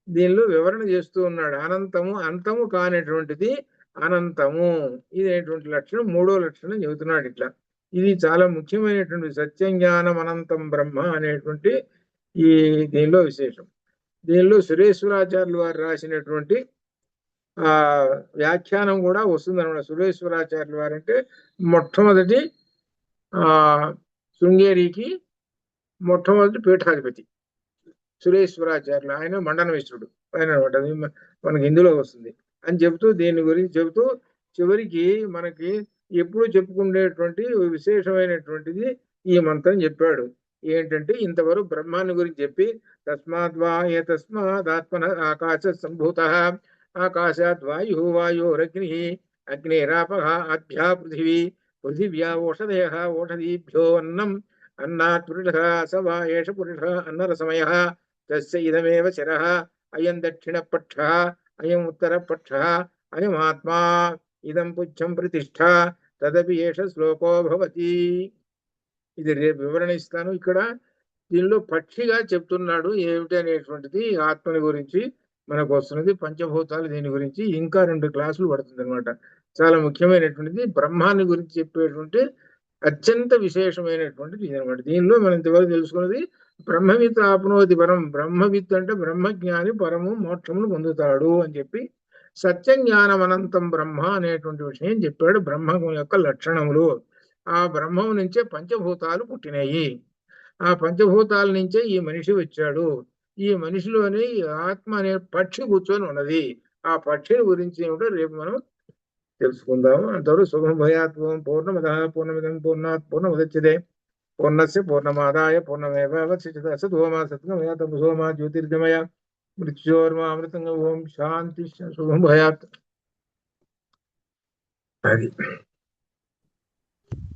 దీనిలో వివరణ చేస్తూ ఉన్నాడు. అనంతము, అంతము కానటువంటిది అనంతము. ఇదేటువంటి లక్షణం, 3వ లక్షణం చెబుతున్నాడు ఇట్లా. ఇది చాలా ముఖ్యమైనటువంటి సత్యం జ్ఞానం అనంతం బ్రహ్మ అనేటువంటి ఈ దీనిలో విశేషం. దీనిలో సురేశ్వరాచార్యులు వారు రాసినటువంటి వ్యాఖ్యానం కూడా వస్తుంది అనమాట. సురేశ్వరాచార్యులు వారు అంటే మొట్టమొదటి శృంగేరికి మొట్టమొదటి పీఠాధిపతి సురేశ్వరాచార్యులు. ఆయన మండన మిశ్రుడు ఆయన అనమాట. మనకి ఇందులో వస్తుంది అని చెబుతూ, దీని గురించి చెబుతూ చివరికి మనకి ఎప్పుడు చెప్పుకునేటువంటి విశేషమైనటువంటిది ఈ మంత్రం చెప్పాడు. ఏంటంటే ఇంతవరకు బ్రహ్మాన్ని గురించి చెప్పి తస్మాద్వా ఏ తస్మాదాత్మన ఆకాశ సంభూత ఆకాశాద్ వాయు వాయోరగ్ని అగ్నిరాప అభ్యా పృథివీ పృథివ్యా ఓషధయ ఓషధీభ్యో అన్నం అన్నాత్ పురుష స వా ఏష పురుష అన్నరసమయ తస్య ఇదమేవ శరః అయం దక్షిణపక్ష అయం ఉత్తరపక్ష అయం ఆత్మా ఇదం పుచ్చం ప్రతిష్ఠ తదపి ఏష శ్లోకో భవతి. ఇది రేపు వివరణ ఇస్తాను. ఇక్కడ దీనిలో పక్షిగా చెప్తున్నాడు ఏమిటి అనేటువంటిది ఆత్మని గురించి మనకు వస్తున్నది. పంచభూతాలు దీని గురించి ఇంకా 2 క్లాసులు పడుతుంది అనమాట. చాలా ముఖ్యమైనటువంటిది బ్రహ్మాన్ని గురించి చెప్పేటువంటి అత్యంత విశేషమైనటువంటిది ఇది అనమాట. దీనిలో మనం ఇంతవరకు తెలుసుకున్నది బ్రహ్మవిత్ ఆప్నోతి పరం. బ్రహ్మవిత్ అంటే బ్రహ్మజ్ఞాని పరము మోక్షమును పొందుతాడు అని చెప్పి సత్యం జ్ఞానం అనంతం బ్రహ్మ అనేటువంటి విషయం చెప్పాడు. బ్రహ్మం యొక్క లక్షణములు. ఆ బ్రహ్మం నుంచే పంచభూతాలు పుట్టినాయి. ఆ పంచభూతాల నుంచే ఈ మనిషి వచ్చాడు. ఈ మనిషిలోని ఆత్మ అనే పక్షి కూర్చొని ఉన్నది. ఆ పక్షిని గురించి ఏమిటో రేపు మనం తెలుసుకుందాము. అంతవరకు శుభం భయాత్వం. పూర్ణమద పూర్ణమిదం పూర్ణాత్ పూర్ణముదచ్యతే పూర్ణస్య పూర్ణమాదాయ పూర్ణమేవావశిష్యతే. సద్భోమా సత్యమయ తమసోమా జ్యోతిర్గమయ మృత్యోర్మా అమృతంగ. ఓం శాంతి. శుభం భయాత్. అది